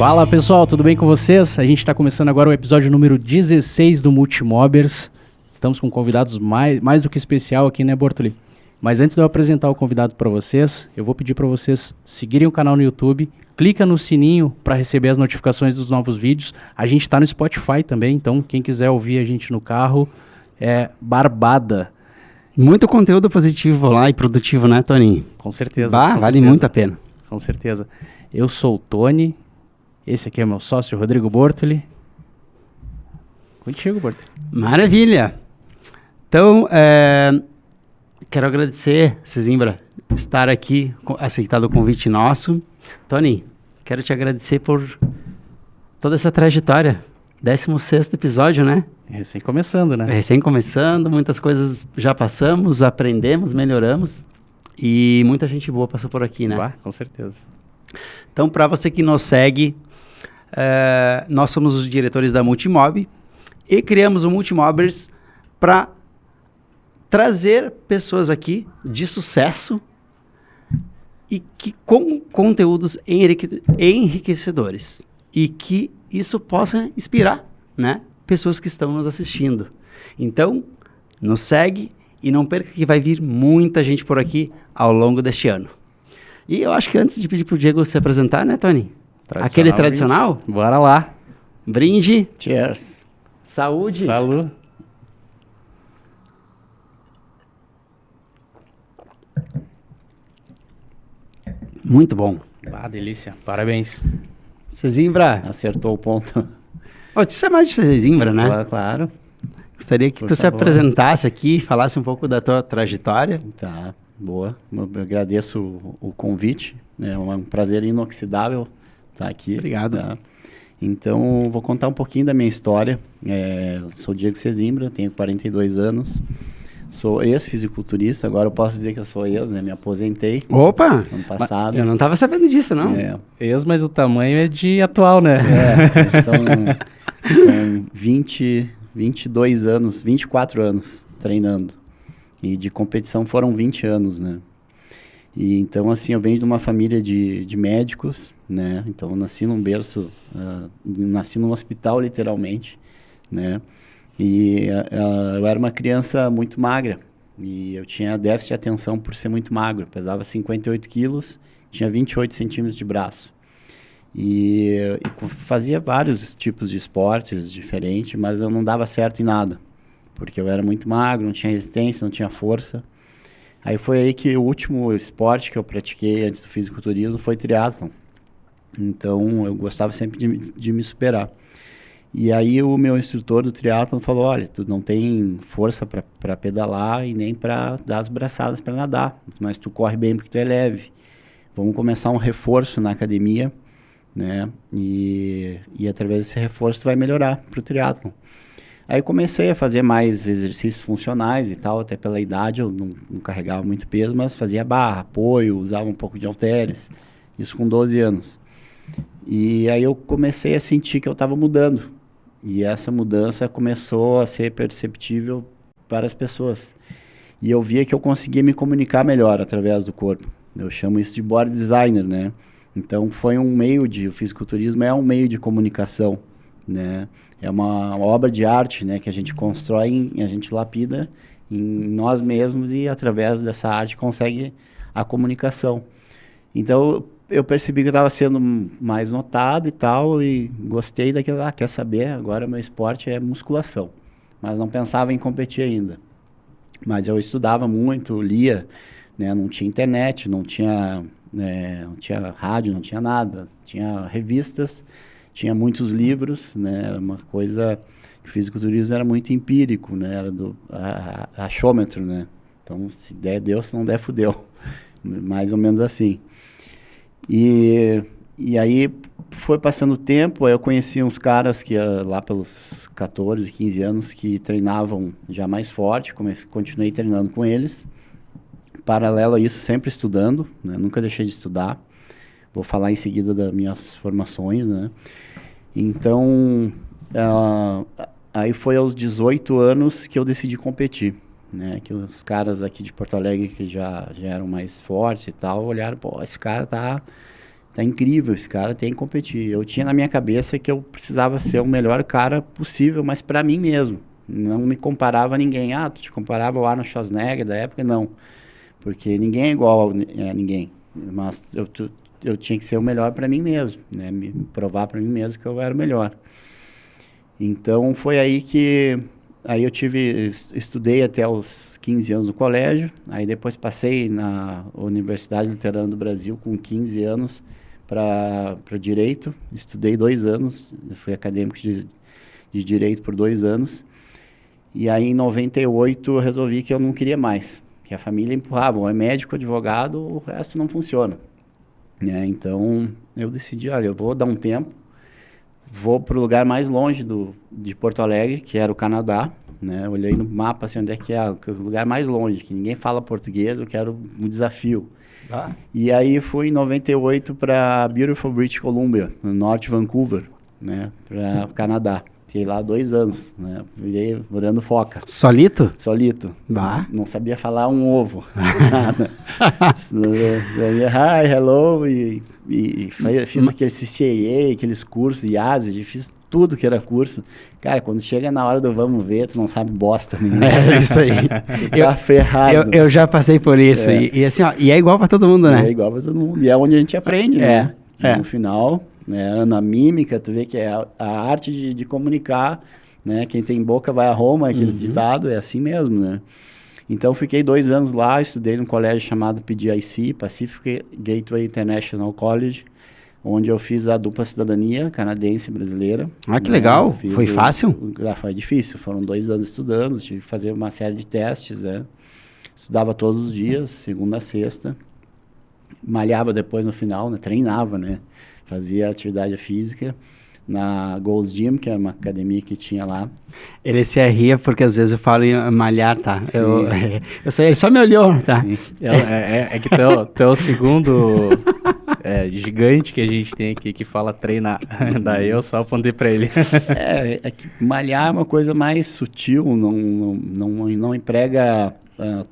Fala pessoal, tudo bem com vocês? A gente está começando agora o episódio número 16 do Multimobbers. Estamos com convidados mais do que especial aqui, né, Bortoli? Mas antes de eu apresentar o convidado para vocês, eu vou pedir para vocês seguirem o canal no YouTube, clica no sininho para receber as notificações dos novos vídeos. A gente está no Spotify também, então quem quiser ouvir a gente no carro é barbada. Muito conteúdo positivo lá e produtivo, né, Toninho? Com certeza. Vale muito a pena. Com certeza. Eu sou o Tony, esse aqui é meu sócio, Rodrigo Bortoli. Contigo, Bortoli. Maravilha! Então, quero agradecer, Cezimbra, estar aqui, aceitado o convite nosso. Tony, quero te agradecer por toda essa trajetória. 16º episódio, né? Recém começando, né? Recém começando, muitas coisas já passamos, aprendemos, melhoramos. E muita gente boa passou por aqui, né? Bah, com certeza. Então, para você que nos segue, nós somos os diretores da Multimob e criamos o Multimobbers para trazer pessoas aqui de sucesso e que com conteúdos enriquecedores e que isso possa inspirar, né, pessoas que estão nos assistindo. Então, nos segue e não perca que vai vir muita gente por aqui ao longo deste ano. E eu acho que antes de pedir pro Diego se apresentar, né, Tony? Aquele tradicional? Brinde. Bora lá. Brinde. Cheers. Saúde. Salud. Muito bom. Ah, delícia. Parabéns. Cezimbra. Acertou o ponto. Ó, te chamar de Cezimbra, né? Claro. Gostaria que tu se apresentasse aqui, falasse um pouco da tua trajetória. Tá, boa. Eu agradeço o convite. É um prazer inoxidável estar aqui. Obrigado. Tá? Então, vou contar um pouquinho da minha história. Sou Diego Cezimbra, tenho 42 anos. Sou ex-fisiculturista, agora eu posso dizer que eu sou ex, né? Me aposentei. Opa! Ano passado. Eu não estava sabendo disso, não. Ex, mas o tamanho é de atual, né? São 22 anos, 24 anos treinando. E de competição foram 20 anos, né? E então, assim, eu venho de uma família de médicos, né? Então, eu nasci num berço, nasci num hospital, literalmente, né? E eu era uma criança muito magra. E eu tinha déficit de atenção por ser muito magro. Pesava 58 quilos, tinha 28 centímetros de braço. E fazia vários tipos de esportes diferentes, mas eu não dava certo em nada. Porque eu era muito magro, não tinha resistência, não tinha força. Aí foi aí que o último esporte que eu pratiquei antes do fisiculturismo foi triatlon. Então eu gostava sempre de me superar. E aí o meu instrutor do triatlon falou, olha, tu não tem força para pedalar e nem para dar as braçadas para nadar, mas tu corre bem porque tu é leve. Vamos começar um reforço na academia, né? E através desse reforço tu vai melhorar pro triatlon. Aí comecei a fazer mais exercícios funcionais e tal, até pela idade eu não carregava muito peso, mas fazia barra, apoio, usava um pouco de halteres, isso com 12 anos. E aí eu comecei a sentir que eu estava mudando. E essa mudança começou a ser perceptível para as pessoas. E eu via que eu conseguia me comunicar melhor através do corpo. Eu chamo isso de board designer, né? Então foi um meio o fisiculturismo é um meio de comunicação, né? É uma obra de arte, né? Que a gente constrói, a gente lapida em nós mesmos e através dessa arte consegue a comunicação. Então eu percebi que eu estava sendo mais notado e tal, e gostei daquilo, quer saber, agora meu esporte é musculação. Mas não pensava em competir ainda. Mas eu estudava muito, lia, né? Não tinha internet, não tinha rádio, não tinha nada. Tinha revistas, tinha muitos livros, né? Era uma coisa, o fisiculturismo era muito empírico, né? Era do achômetro, né? Então, se der, deu, se não der, fudeu. Mais ou menos assim. E aí foi passando o tempo, aí eu conheci uns caras que lá pelos 14, 15 anos que treinavam já mais forte, continuei treinando com eles. Paralelo a isso, sempre estudando, né? Nunca deixei de estudar. Vou falar em seguida das minhas formações, né? Então, aí foi aos 18 anos que eu decidi competir. Né, que os caras aqui de Porto Alegre que já eram mais fortes e tal, olharam, pô, esse cara tá tá incrível, esse cara tem que competir. Eu tinha na minha cabeça que eu precisava ser o melhor cara possível, mas para mim mesmo. Não me comparava a ninguém. Ah, tu te comparava ao Arnold Schwarzenegger da época? Não. Porque ninguém é igual a ninguém. Mas eu tinha que ser o melhor para mim mesmo, né? Me provar para mim mesmo que eu era o melhor. Então foi aí que... Aí eu estudei até os 15 anos no colégio, aí depois passei na Universidade Luterana do Brasil com 15 anos para Direito, estudei 2 anos, fui acadêmico de Direito por 2 anos, e aí em 98 eu resolvi que eu não queria mais, que a família empurrava, ou é médico, advogado, o resto não funciona. Né? Então eu decidi, olha, eu vou dar um tempo, vou para o lugar mais longe de Porto Alegre, que era o Canadá, né? Olhei no mapa assim, onde é que é o lugar mais longe, que ninguém fala português, eu quero um desafio. E aí fui em 98 para Beautiful British Columbia, no norte de Vancouver, né? Para o Canadá. Fiquei lá 2 anos, né? Virei morando foca. Solito? Solito. Bah. Não sabia falar um ovo. Nada. Hi, hello, fiz aquele CCAA, aqueles cursos, IASE, fiz tudo que era curso. Cara, quando chega na hora do vamos ver, tu não sabe bosta nenhuma. É isso aí. Tá ferrado. Eu já passei por isso. E assim, ó, e é igual pra todo mundo, né? É igual pra todo mundo. E é onde a gente aprende, né? No final, né, na mímica, tu vê que é a arte de comunicar, né? Quem tem boca vai a Roma, aquele ditado, é assim mesmo, né? Então, fiquei 2 anos lá, estudei num colégio chamado PGIC, Pacific Gateway International College, onde eu fiz a dupla cidadania canadense e brasileira. Ah, que legal. Foi fácil? Foi difícil. Foram 2 anos estudando, tive que fazer uma série de testes, né? Estudava todos os dias, segunda a sexta. Malhava depois no final, né? Treinava, né? Fazia atividade física na Gold's Gym, que era uma academia que tinha lá. Ele se ria porque às vezes eu falo em malhar, tá? Ele só me olhou, tá? É que tu é o segundo gigante que a gente tem aqui que fala treinar. Daí eu só apontei pra ele. É que malhar é uma coisa mais sutil, não emprega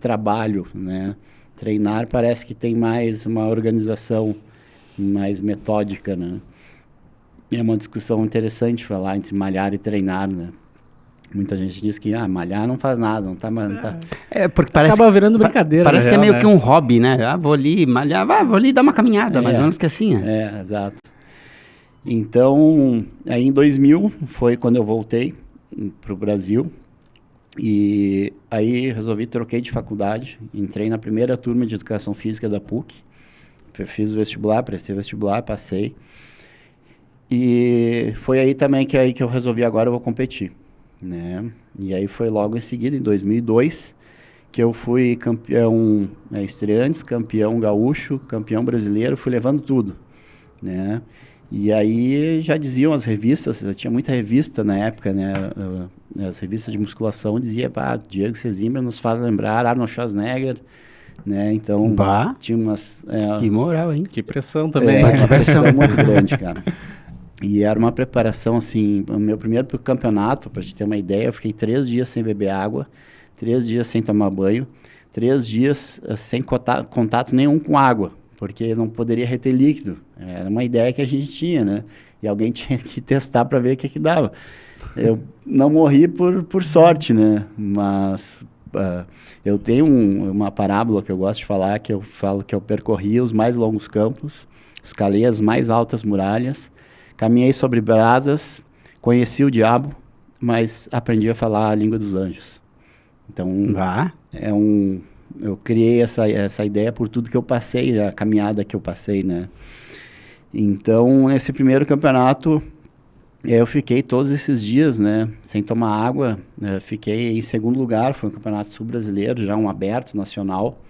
trabalho, né? Treinar parece que tem mais uma organização mais metódica, né? É uma discussão interessante falar entre malhar e treinar, né? Muita gente diz que malhar não faz nada, não tá... Porque parece... Acaba virando brincadeira, parece que real, é meio né? que um hobby, né? Vou ali malhar, vou ali dar uma caminhada, mais ou menos que assim. Exato. Então, aí em 2000 foi quando eu voltei pro Brasil. E aí troquei de faculdade, entrei na primeira turma de Educação Física da PUC, fiz o vestibular, prestei o vestibular, passei. E foi aí também que eu resolvi agora eu vou competir, né? E aí foi logo em seguida, em 2002, que eu fui campeão estreantes, campeão gaúcho, campeão brasileiro, fui levando tudo, né? E aí já diziam as revistas, tinha muita revista na época, né? As revistas de musculação dizia, Diego Sesimbra nos faz lembrar Arnold Schwarzenegger, né? Então, tinha umas... que moral, hein? Que pressão também. Uma pressão muito grande, cara. E era uma preparação, assim, o meu primeiro campeonato, para te ter uma ideia, eu fiquei 3 dias sem beber água, 3 dias sem tomar banho, 3 dias sem contato nenhum com água, porque não poderia reter líquido. Era uma ideia que a gente tinha, né? E alguém tinha que testar para ver o que dava. Eu não morri por sorte, né? Mas eu tenho uma parábola que eu gosto de falar, que eu falo que eu percorri os mais longos campos, escalei as mais altas muralhas, caminhei sobre brasas, conheci o diabo, mas aprendi a falar a língua dos anjos. Então, eu criei essa ideia por tudo que eu passei, a caminhada que eu passei, né? Então, esse primeiro campeonato, eu fiquei todos esses dias, né, sem tomar água, fiquei em segundo lugar, foi um campeonato sul-brasileiro, já um aberto, nacional,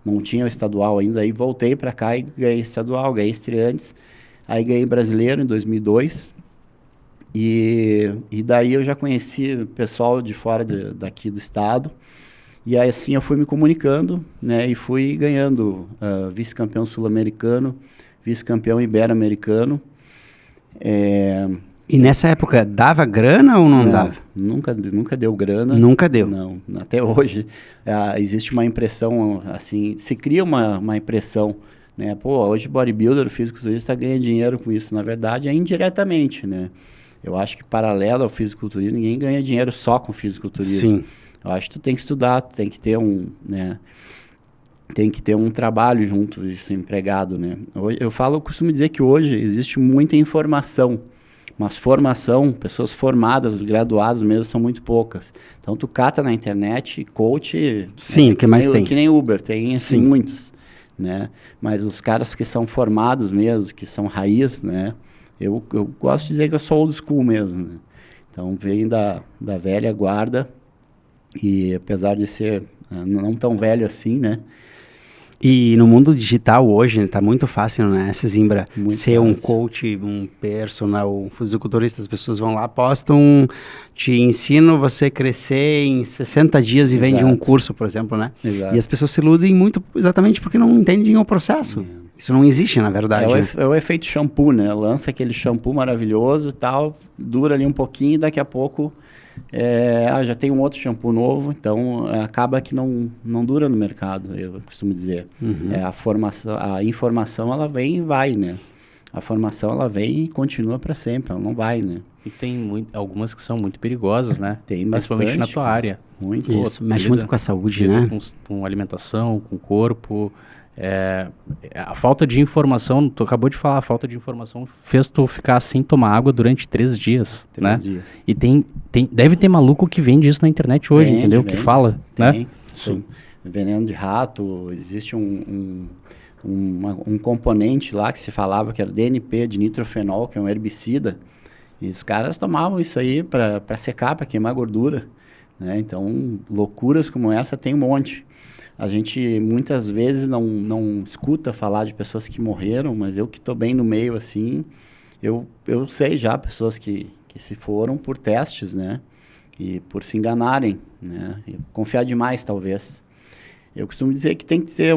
não tinha o estadual ainda, aí voltei para cá e ganhei estadual, ganhei estreantes, aí ganhei brasileiro em 2002, e daí eu já conheci o pessoal de fora daqui do estado, e aí assim eu fui me comunicando, né, e fui ganhando vice-campeão sul-americano, vice-campeão ibero-americano. E nessa época dava grana ou não dava? Nunca deu grana. Nunca deu? Não, até hoje existe uma impressão, assim, se cria uma impressão né? Pô, hoje bodybuilder, o fisiculturista ganha dinheiro com isso. Na verdade, é indiretamente, né? Eu acho que paralelo ao fisiculturismo, ninguém ganha dinheiro só com fisiculturismo. Sim. Eu acho que tu tem que estudar, tu tem que ter né? Tem que ter um trabalho junto disso, empregado, né? Eu costumo dizer que hoje existe muita informação, mas formação, pessoas formadas, graduadas mesmo, são muito poucas. Então, tu cata na internet, coach... Sim, o que mais tem? Que nem Uber, tem assim, Sim. muitos, né? Mas os caras que são formados mesmo, que são raiz, né? Eu gosto de dizer que eu sou old school mesmo, né? Então, venho da velha guarda e apesar de ser não tão velho assim, né? E no mundo digital hoje, tá muito fácil, né, Zimbra, Muito ser um fácil. coach, um personal, um fisiculturista, as pessoas vão lá, postam, te ensino você crescer em 60 dias e vende um Exato. curso, por exemplo, né? Exato. E as pessoas se iludem muito exatamente porque não entendem o processo. Isso não existe, na verdade. É o efeito shampoo, né? Lança aquele shampoo maravilhoso e tal, dura ali um pouquinho e daqui a pouco já tem um outro shampoo novo, então acaba que não dura no mercado, eu costumo dizer. Uhum. A informação ela vem e vai, né? A formação ela vem e continua para sempre, ela não vai, né? E tem algumas que são muito perigosas, né? Tem Principalmente bastante, na tua cara. área. Muito. Pô, Isso, mexe lida- muito com a saúde, lida né? com alimentação, com o corpo. A falta de informação, tu acabou de falar, a falta de informação fez tu ficar sem tomar água durante 3 dias, 3 né? dias. E deve ter maluco que vende isso na internet hoje, Vende, entendeu? Que vende. fala, né? Tem. Veneno de rato, existe um componente lá que se falava que era DNP, de nitrofenol, que é um herbicida, e os caras tomavam isso aí para secar, para queimar gordura, né? Então, loucuras como essa tem um monte. A gente muitas vezes não escuta falar de pessoas que morreram, mas eu que estou bem no meio, assim, eu sei já pessoas que se foram por testes, né? E por se enganarem, né? E confiar demais, talvez. Eu costumo dizer que tem que ter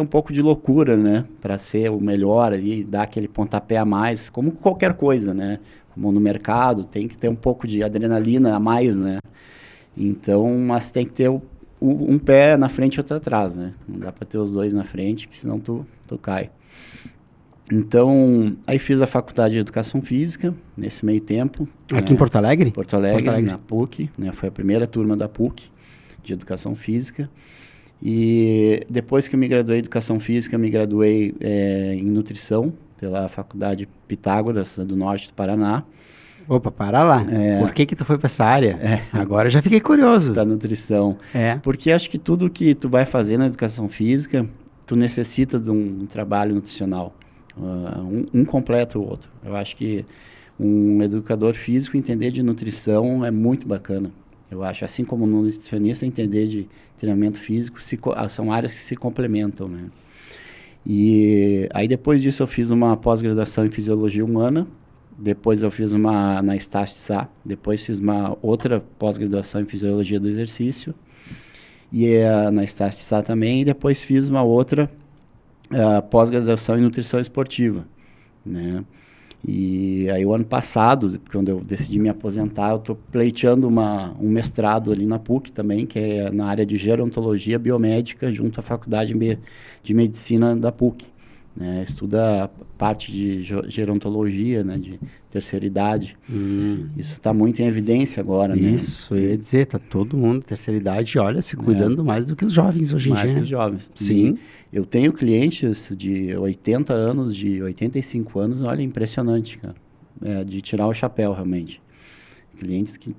um pouco de loucura, né? Para ser o melhor ali, dar aquele pontapé a mais, como qualquer coisa, né? Como no mercado, tem que ter um pouco de adrenalina a mais, né? Então, mas tem que ter um pé na frente e outro atrás, né? Não dá para ter os dois na frente, que senão tu cai. Então, aí fiz a faculdade de Educação Física, nesse meio tempo. Aqui em Porto Alegre? Porto Alegre, na PUC, né? Foi a primeira turma da PUC, de Educação Física. E depois que eu me graduei em Educação Física, me graduei em Nutrição, pela Faculdade Pitágoras, do Norte do Paraná. Opa, para lá. Por que tu foi para essa área? Agora eu já fiquei curioso. Para nutrição. Porque acho que tudo que tu vai fazer na educação física, tu necessita de um trabalho nutricional. Um completa o outro. Eu acho que um educador físico entender de nutrição é muito bacana. Eu acho, assim como um nutricionista entender de treinamento físico, são áreas que se complementam, né? E aí depois disso eu fiz uma pós-graduação em Fisiologia Humana. Depois eu fiz na Estácio de Sá, depois fiz uma outra pós-graduação em Fisiologia do Exercício, na Estácio de Sá também, e depois fiz uma outra pós-graduação em Nutrição Esportiva, né? E aí o ano passado, quando eu decidi me aposentar, eu estou pleiteando um mestrado ali na PUC também, que é na área de Gerontologia Biomédica, junto à Faculdade de Medicina da PUC. Né, estuda a parte de gerontologia, né, de terceira idade. Isso está muito em evidência agora, né? Isso, eu ia dizer, tá todo mundo, terceira idade, olha, se cuidando mais do que os jovens hoje em dia. Mais que os jovens. Sim. E eu tenho clientes de 80 anos, de 85 anos, olha, impressionante, cara. De tirar o chapéu, realmente. Clientes que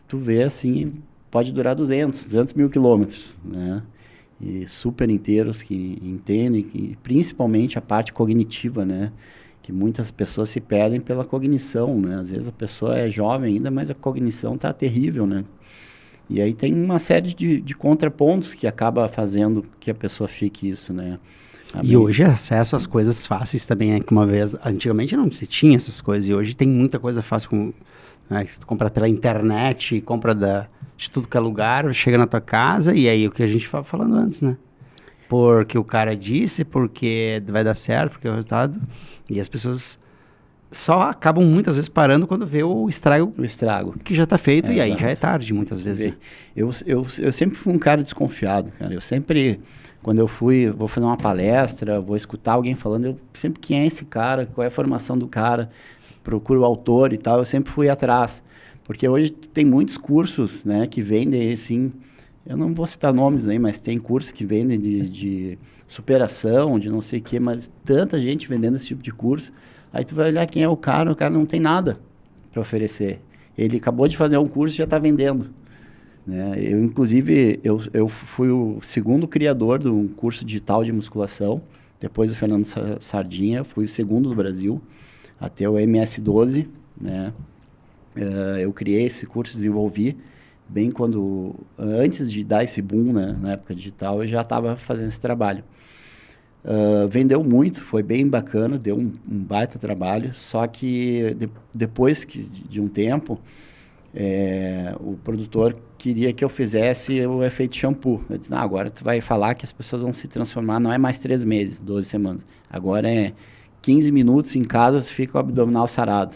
tu vê, assim, pode durar 200 mil quilômetros, né? E super inteiros, que entendem, principalmente a parte cognitiva, né? Que muitas pessoas se perdem pela cognição, né? Às vezes a pessoa é jovem ainda, mas a cognição está terrível, né? E aí tem uma série de contrapontos que acaba fazendo que a pessoa fique isso, né? E hoje acesso às coisas fáceis também, é que uma vez, antigamente não se tinha essas coisas, e hoje tem muita coisa fácil, né, que tu compra pela internet, compra de tudo que é lugar, chega na tua casa, e aí o que a gente estava falando antes, né? Porque o cara disse, porque vai dar certo, porque é o resultado, e as pessoas só acabam muitas vezes parando quando vê o estrago O estrago. que já está feito, e aí exato. já é tarde muitas vezes. Eu sempre fui um cara desconfiado, cara. Eu sempre, quando eu vou fazer uma palestra, vou escutar alguém falando, eu sempre, quem é esse cara? Qual é a formação do cara? Procuro o autor e tal, eu sempre fui atrás. Porque hoje tem muitos cursos, né, que vendem, assim, eu não vou citar nomes aí, mas tem cursos que vendem de superação, de não sei o quê, mas tanta gente vendendo esse tipo de curso. Aí tu vai olhar quem é o cara não tem nada para oferecer. Ele acabou de fazer um curso e já está vendendo. Né? Eu, inclusive, eu fui o segundo criador de um curso digital de musculação. Depois do Fernando Sardinha, fui o segundo do Brasil, até o MS12. Né? Eu criei esse curso, desenvolvi, bem quando... Antes de dar esse boom, né, na época digital, eu já estava fazendo esse trabalho. Vendeu muito, foi bem bacana, deu um baita trabalho, só que depois de um tempo, o produtor queria que eu fizesse o efeito shampoo. Eu disse, agora tu vai falar que as pessoas vão se transformar, não é mais 3 meses, 12 semanas, agora é 15 minutos em casa, fica o abdominal sarado.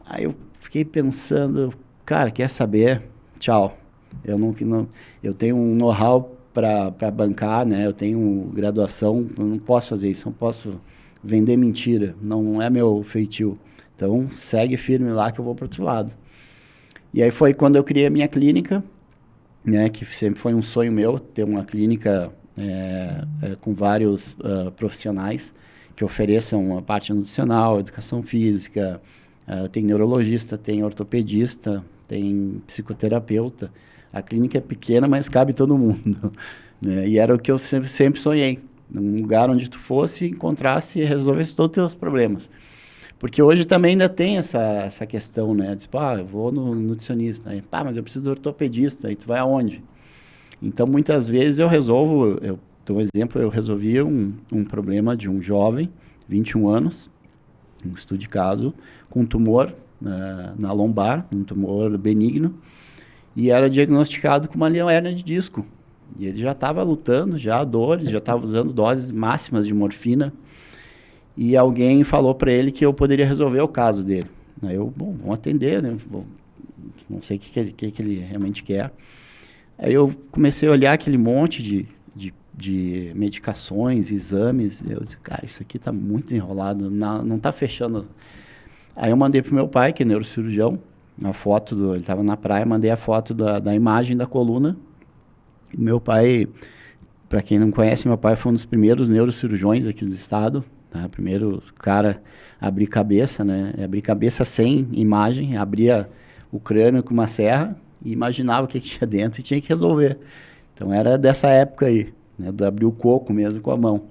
Aí eu fiquei pensando, cara, quer saber? Tchau. Eu tenho um know-how para bancar, né? Eu tenho graduação, eu não posso fazer isso, não posso vender mentira, não é meu feitio. Então, segue firme lá que eu vou para outro lado. E aí foi quando eu criei a minha clínica, né? Que sempre foi um sonho meu, ter uma clínica com vários profissionais que ofereçam a parte nutricional, educação física, tem neurologista, tem ortopedista, tem psicoterapeuta. A clínica é pequena, mas cabe todo mundo. Né? E era o que eu sempre sonhei. Um lugar onde tu fosse, encontrasse e resolvesse todos os teus problemas. Porque hoje também ainda tem essa questão, né? Diz, eu vou no nutricionista. Aí, mas eu preciso do ortopedista. Aí tu vai aonde? Então, muitas vezes eu dou um exemplo, eu resolvi um problema de um jovem, 21 anos, um estudo de caso, com um tumor na lombar, um tumor benigno, e era diagnosticado com uma hérnia de disco. E ele já estava lutando, já dores, já estava usando doses máximas de morfina. E alguém falou para ele que eu poderia resolver o caso dele. Aí eu, vamos atender, né? Não sei o que ele realmente quer. Aí eu comecei a olhar aquele monte de medicações, exames. Eu disse, cara, isso aqui está muito enrolado, não está fechando. Aí eu mandei para o meu pai, que é neurocirurgião, a foto ele estava na praia, mandei a foto da imagem da coluna. Meu pai, para quem não conhece, meu pai foi um dos primeiros neurocirurgiões aqui do estado, tá? Primeiro cara a abrir cabeça, né? Abrir cabeça sem imagem, abria o crânio com uma serra e imaginava o que tinha dentro e tinha que resolver. Então era dessa época aí, né? De abrir o coco mesmo com a mão.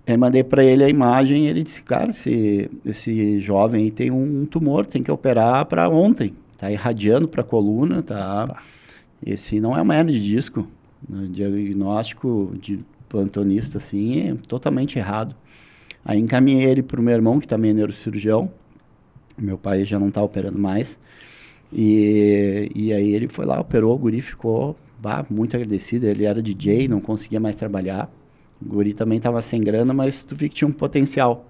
Eu mandei para ele a imagem e ele disse, cara, esse jovem aí tem um tumor, tem que operar para ontem. Tá irradiando para a coluna, tá? Esse não é uma hérnia de disco. O diagnóstico de plantonista, assim, é totalmente errado. Aí encaminhei ele para o meu irmão, que também é neurocirurgião. Meu pai já não está operando mais. E aí ele foi lá, operou, o guri ficou muito agradecido. Ele era DJ, não conseguia mais trabalhar. O guri também estava sem grana, mas tu viu que tinha um potencial.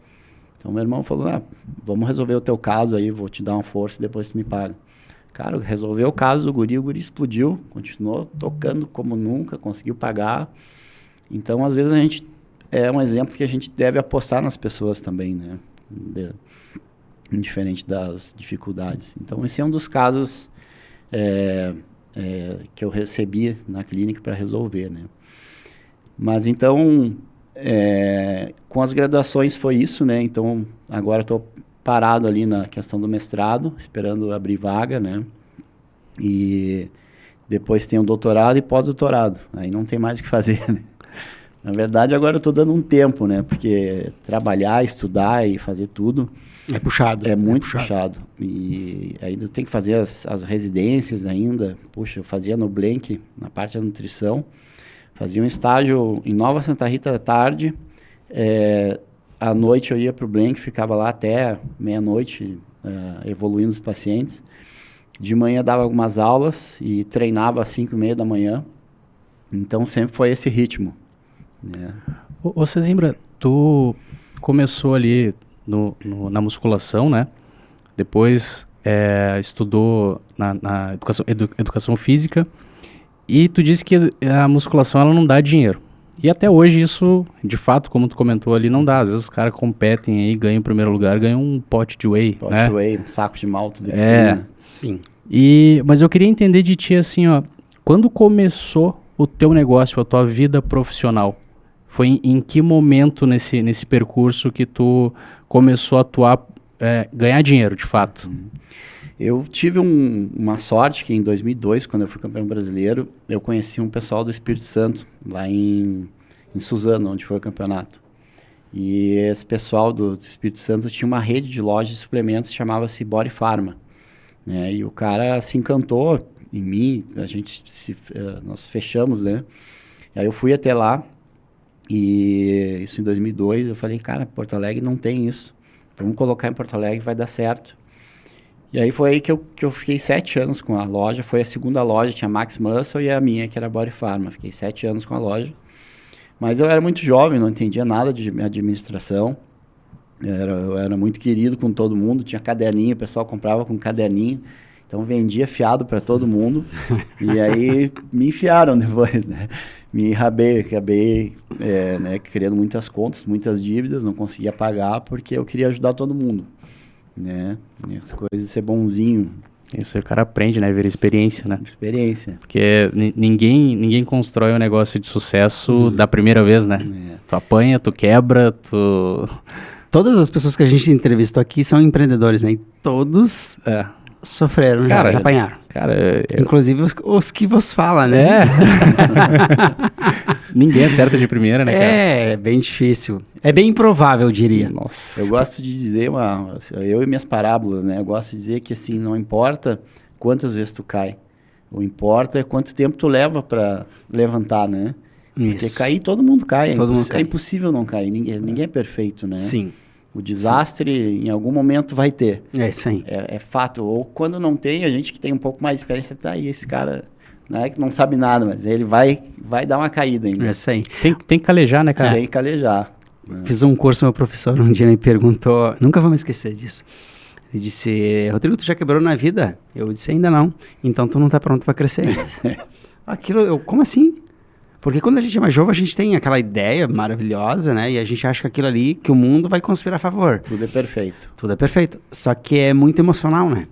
Então meu irmão falou, vamos resolver o teu caso aí, vou te dar uma força e depois tu me paga. Cara, resolveu o caso do guri, o guri explodiu, continuou tocando como nunca, conseguiu pagar. Então, às vezes, é um exemplo que a gente deve apostar nas pessoas também, né? Indiferente das dificuldades. Então, esse é um dos casos que eu recebi na clínica para resolver, né? Mas, então, com as graduações foi isso, né? Então, agora estou parado ali na questão do mestrado, esperando abrir vaga, né? E depois tem o doutorado e pós-doutorado. Aí não tem mais o que fazer, né? Na verdade, agora eu estou dando um tempo, né? Porque trabalhar, estudar e fazer tudo... É puxado. É muito puxado. E ainda tem que fazer as residências ainda. Puxa, eu fazia no Blank, na parte da nutrição. Fazia um estágio em Nova Santa Rita à tarde. À noite eu ia para o Blank, ficava lá até meia-noite, evoluindo os pacientes. De manhã dava algumas aulas e treinava às 5:30 da manhã. Então sempre foi esse ritmo. Né? Ô Cezimbra, tu começou ali na musculação, né? Depois estudou na educação física. E tu disse que a musculação ela não dá dinheiro. E até hoje isso, de fato, como tu comentou ali, não dá. Às vezes os caras competem aí, ganham o primeiro lugar, ganham um pote de whey, né? De whey, um saco de malto. Sim. Mas eu queria entender de ti assim, ó, quando começou o teu negócio, a tua vida profissional? Foi em que momento nesse percurso que tu começou a atuar, ganhar dinheiro, de fato? Eu tive uma sorte que em 2002, quando eu fui campeão brasileiro, eu conheci um pessoal do Espírito Santo, lá em Suzano, onde foi o campeonato. E esse pessoal do Espírito Santo tinha uma rede de lojas de suplementos que chamava-se Body Pharma, né? E o cara se encantou em mim, nós fechamos, né? E aí eu fui até lá, e isso em 2002, eu falei, cara, Porto Alegre não tem isso. Vamos colocar em Porto Alegre, vai dar certo. E aí foi aí que eu fiquei 7 anos com a loja. Foi a segunda loja, tinha Max Muscle e a minha, que era Body Pharma. Fiquei 7 anos com a loja. Mas eu era muito jovem, não entendia nada de administração. Eu era muito querido com todo mundo, tinha caderninho, o pessoal comprava com caderninho. Então vendia fiado para todo mundo. E aí me enfiaram depois, né? Me enrabei, acabei né, criando muitas contas, muitas dívidas, não conseguia pagar porque eu queria ajudar todo mundo, né? E as coisas de ser bonzinho. Isso aí o cara aprende, né? Vira experiência, né? Experiência. Porque ninguém constrói um negócio de sucesso da primeira vez, né? Tu apanha, tu quebra, Todas as pessoas que a gente entrevistou aqui são empreendedores, né? E todos sofreram, já apanharam. Cara, inclusive os que vos falam, né? Ninguém acerta de primeira, né, cara? É bem difícil. É bem improvável, eu diria. Nossa. Eu gosto de dizer, eu e minhas parábolas, né? Eu gosto de dizer que, assim, não importa quantas vezes tu cai. O importa é quanto tempo tu leva para levantar, né? Porque cair, todo mundo cai. É impossível não cair. Ninguém é perfeito, né? Sim. O desastre, em algum momento, vai ter. É isso aí. É fato. Ou quando não tem, a gente que tem um pouco mais de experiência, tá aí, esse cara, né, que não sabe nada, mas ele vai dar uma caída ainda. É isso aí. Tem que calejar, né, cara? Tem que calejar. Fiz um curso, meu professor um dia me perguntou, nunca vou me esquecer disso. Ele disse, Rodrigo, tu já quebrou na vida? Eu disse, ainda não. Então tu não tá pronto para crescer ainda. Como assim? Porque quando a gente é mais jovem, a gente tem aquela ideia maravilhosa, né? E a gente acha que aquilo ali, que o mundo vai conspirar a favor. Tudo é perfeito. Tudo é perfeito. Só que é muito emocional, né?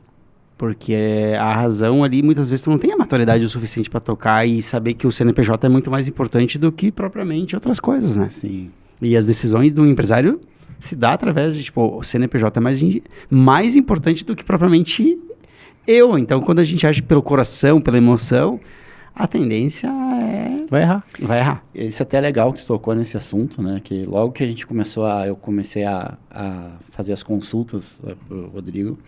Porque a razão ali, muitas vezes, tu não tem a maturidade o suficiente para tocar e saber que o CNPJ é muito mais importante do que propriamente outras coisas, né? Sim. E as decisões do empresário se dá através de, tipo, o CNPJ é mais importante do que propriamente eu. Então, quando a gente age pelo coração, pela emoção, a tendência vai errar. Isso é até legal que tu tocou nesse assunto, né? Que logo que a gente eu comecei a fazer as consultas pro Rodrigo,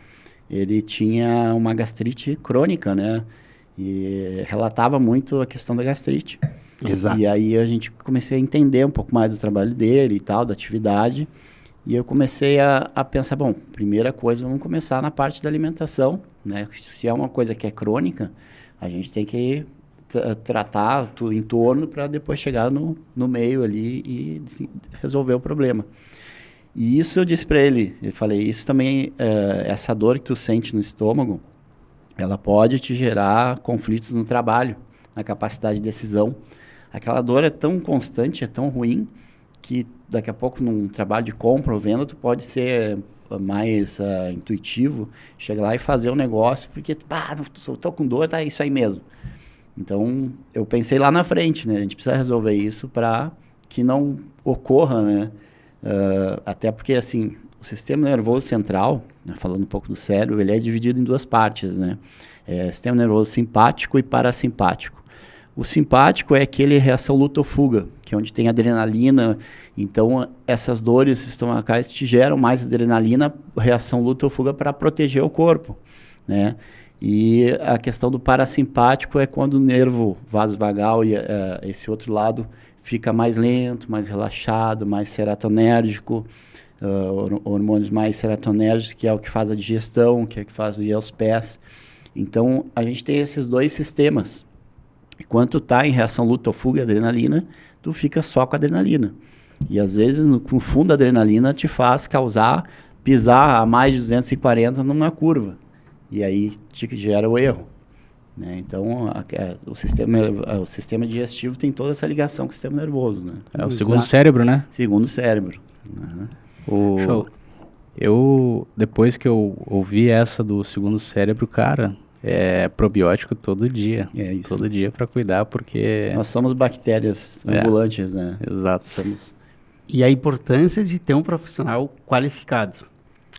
ele tinha uma gastrite crônica, né? E relatava muito a questão da gastrite. Exato. E aí a gente comecei a entender um pouco mais do trabalho dele e tal, da atividade. E eu comecei a pensar, bom, primeira coisa, vamos começar na parte da alimentação, né? Se é uma coisa que é crônica, a gente tem que tratar o entorno para depois chegar no meio ali e resolver o problema. E isso eu disse para ele, eu falei, isso também, essa dor que tu sente no estômago, ela pode te gerar conflitos no trabalho, na capacidade de decisão. Aquela dor é tão constante, é tão ruim, que daqui a pouco num trabalho de compra ou venda, tu pode ser mais intuitivo, chegar lá e fazer um negócio, porque, eu tô com dor, tá isso aí mesmo. Então, eu pensei lá na frente, né? A gente precisa resolver isso para que não ocorra, né? Até porque, assim, o sistema nervoso central, né, falando um pouco do cérebro, ele é dividido em duas partes, né? Sistema nervoso simpático e parasimpático. O simpático é aquele reação luta ou fuga, que é onde tem adrenalina. Então, essas dores estomacais te geram mais adrenalina, reação luta ou fuga para proteger o corpo, né? E a questão do parasimpático é quando o nervo vasovagal e esse outro lado fica mais lento, mais relaxado, mais serotonérgico, hormônios mais serotonérgicos, que é o que faz a digestão, que é o que faz ir aos pés. Então, a gente tem esses dois sistemas. Enquanto tu tá em reação luta ou fuga e adrenalina, tu fica só com a adrenalina. E às vezes, com fundo, a adrenalina te faz pisar a mais de 240 numa curva. E aí te gera o erro. Né? Então, o sistema digestivo tem toda essa ligação com o sistema nervoso. Né? É o segundo cérebro, né? Segundo cérebro. Né? Show. Eu, depois que eu ouvi essa do segundo cérebro, cara, é probiótico todo dia. É isso. Todo dia para cuidar, porque... Nós somos bactérias ambulantes, né? Exato. E a importância de ter um profissional qualificado.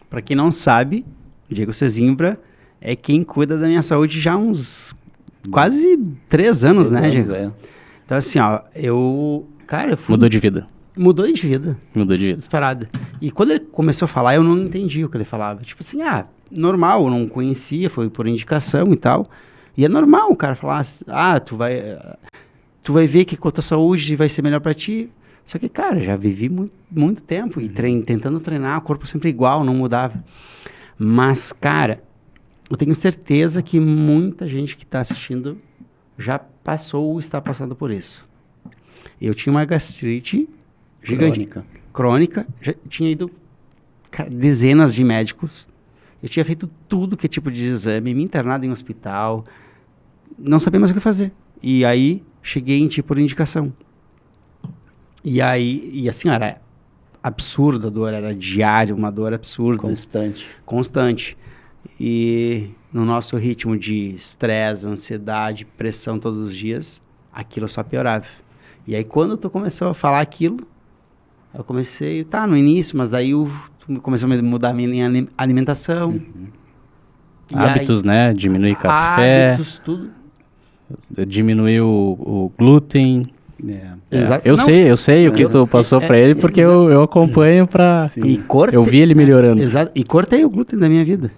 Para quem não sabe, o Diego Sesimbra é quem cuida da minha saúde já há uns quase 3 anos, né, Diego? Então, assim, ó, Cara, eu fui... Mudou de vida. Mudou de vida. Mudou de vida. Disparada. E quando ele começou a falar, eu não entendi o que ele falava. Tipo assim, normal, eu não conhecia, foi por indicação e tal. E é normal o cara falar, tu vai ver que com a tua saúde vai ser melhor pra ti. Só que, cara, já vivi muito tempo e tentando treinar, o corpo sempre igual, não mudava. Mas, cara, eu tenho certeza que muita gente que tá assistindo já passou ou está passando por isso. Eu tinha uma gastrite gigante, crônica, já tinha ido dezenas de médicos, eu tinha feito tudo que é tipo de exame, me internado em um hospital, não sabia mais o que fazer. E aí, cheguei em ti por indicação. E assim, era absurda a dor, era diário, uma dor absurda. Constante. E no nosso ritmo de estresse, ansiedade, pressão todos os dias, aquilo só piorava. E aí, quando tu começou a falar aquilo, eu comecei, no início, mas daí tu começou a mudar a minha alimentação. Hábitos, aí, né? Diminuir café. Hábitos, tudo. Diminuir o glúten. Exato. Eu sei o que tu passou pra ele, porque eu acompanho pra... Eu vi ele melhorando. Exato. E cortei o glúten da minha vida.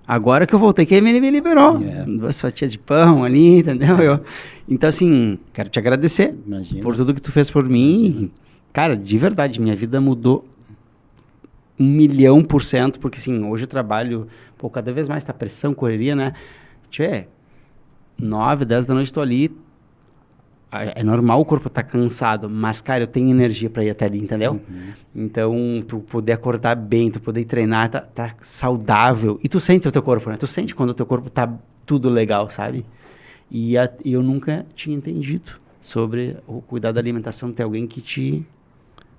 Agora que eu voltei, que ele me liberou. 2 fatias de pão ali, entendeu? Então, assim, quero te agradecer por tudo que tu fez por mim. Cara, de verdade, minha vida mudou 1.000.000%, porque, assim, hoje eu trabalho, cada vez mais, pressão, correria, né? 9, 10 da noite tô ali, é normal o corpo tá cansado, mas, cara, eu tenho energia pra ir até ali, entendeu? Então, tu poder acordar bem, tu poder treinar, tá saudável, e tu sente o teu corpo, né? Tu sente quando o teu corpo tá tudo legal, sabe? E eu nunca tinha entendido sobre o cuidado da alimentação, ter alguém que te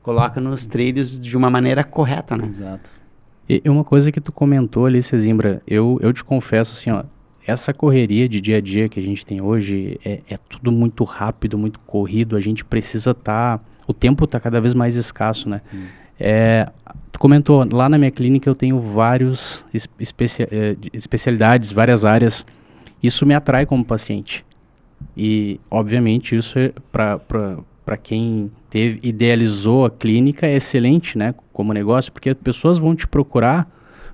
coloca nos trilhos de uma maneira correta, né? Exato. E uma coisa que tu comentou ali, Sesimbra, eu te confesso assim, ó, essa correria de dia a dia que a gente tem hoje é tudo muito rápido, muito corrido, a gente precisa o tempo tá cada vez mais escasso, né? Tu comentou, lá na minha clínica eu tenho várias especialidades, várias áreas, isso me atrai como paciente. E, obviamente, isso é para quem idealizou a clínica é excelente, né, como negócio, porque as pessoas vão te procurar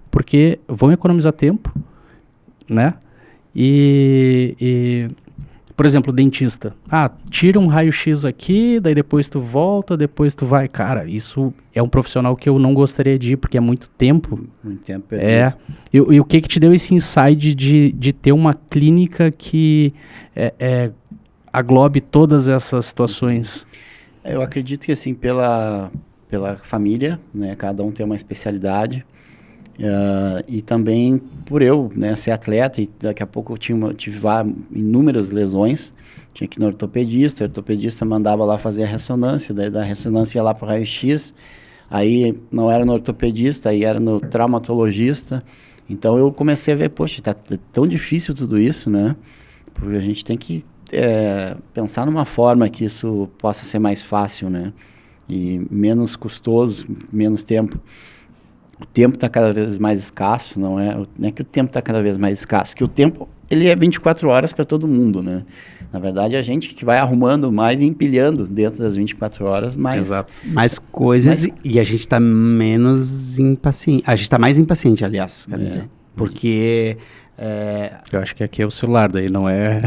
porque vão economizar tempo, né? E por exemplo, dentista. Tira um raio-x aqui, daí depois tu volta, depois tu vai. Cara, isso é um profissional que eu não gostaria de ir, porque é muito tempo. Muito tempo perdido. E o que te deu esse insight de ter uma clínica que aglobe todas essas situações? Eu acredito que, assim, pela família, né, cada um tem uma especialidade. E também por eu, né, ser atleta, e daqui a pouco eu tive inúmeras lesões, tinha que ir no ortopedista, o ortopedista mandava lá fazer a ressonância, daí da ressonância ia lá para o raio-x, aí não era no ortopedista, aí era no traumatologista. Então eu comecei a ver, poxa, tá tão difícil tudo isso, né? Porque a gente tem que pensar numa forma que isso possa ser mais fácil, né? E menos custoso, menos tempo. O tempo está cada vez mais escasso, não é que o tempo está cada vez mais escasso, que o tempo ele é 24 horas para todo mundo, né? Na verdade, a gente que vai arrumando mais e empilhando dentro das 24 horas mais coisas, e a gente está menos impaciente. A gente está mais impaciente, aliás, quer dizer. Porque Eu acho que aqui é o celular, daí não é...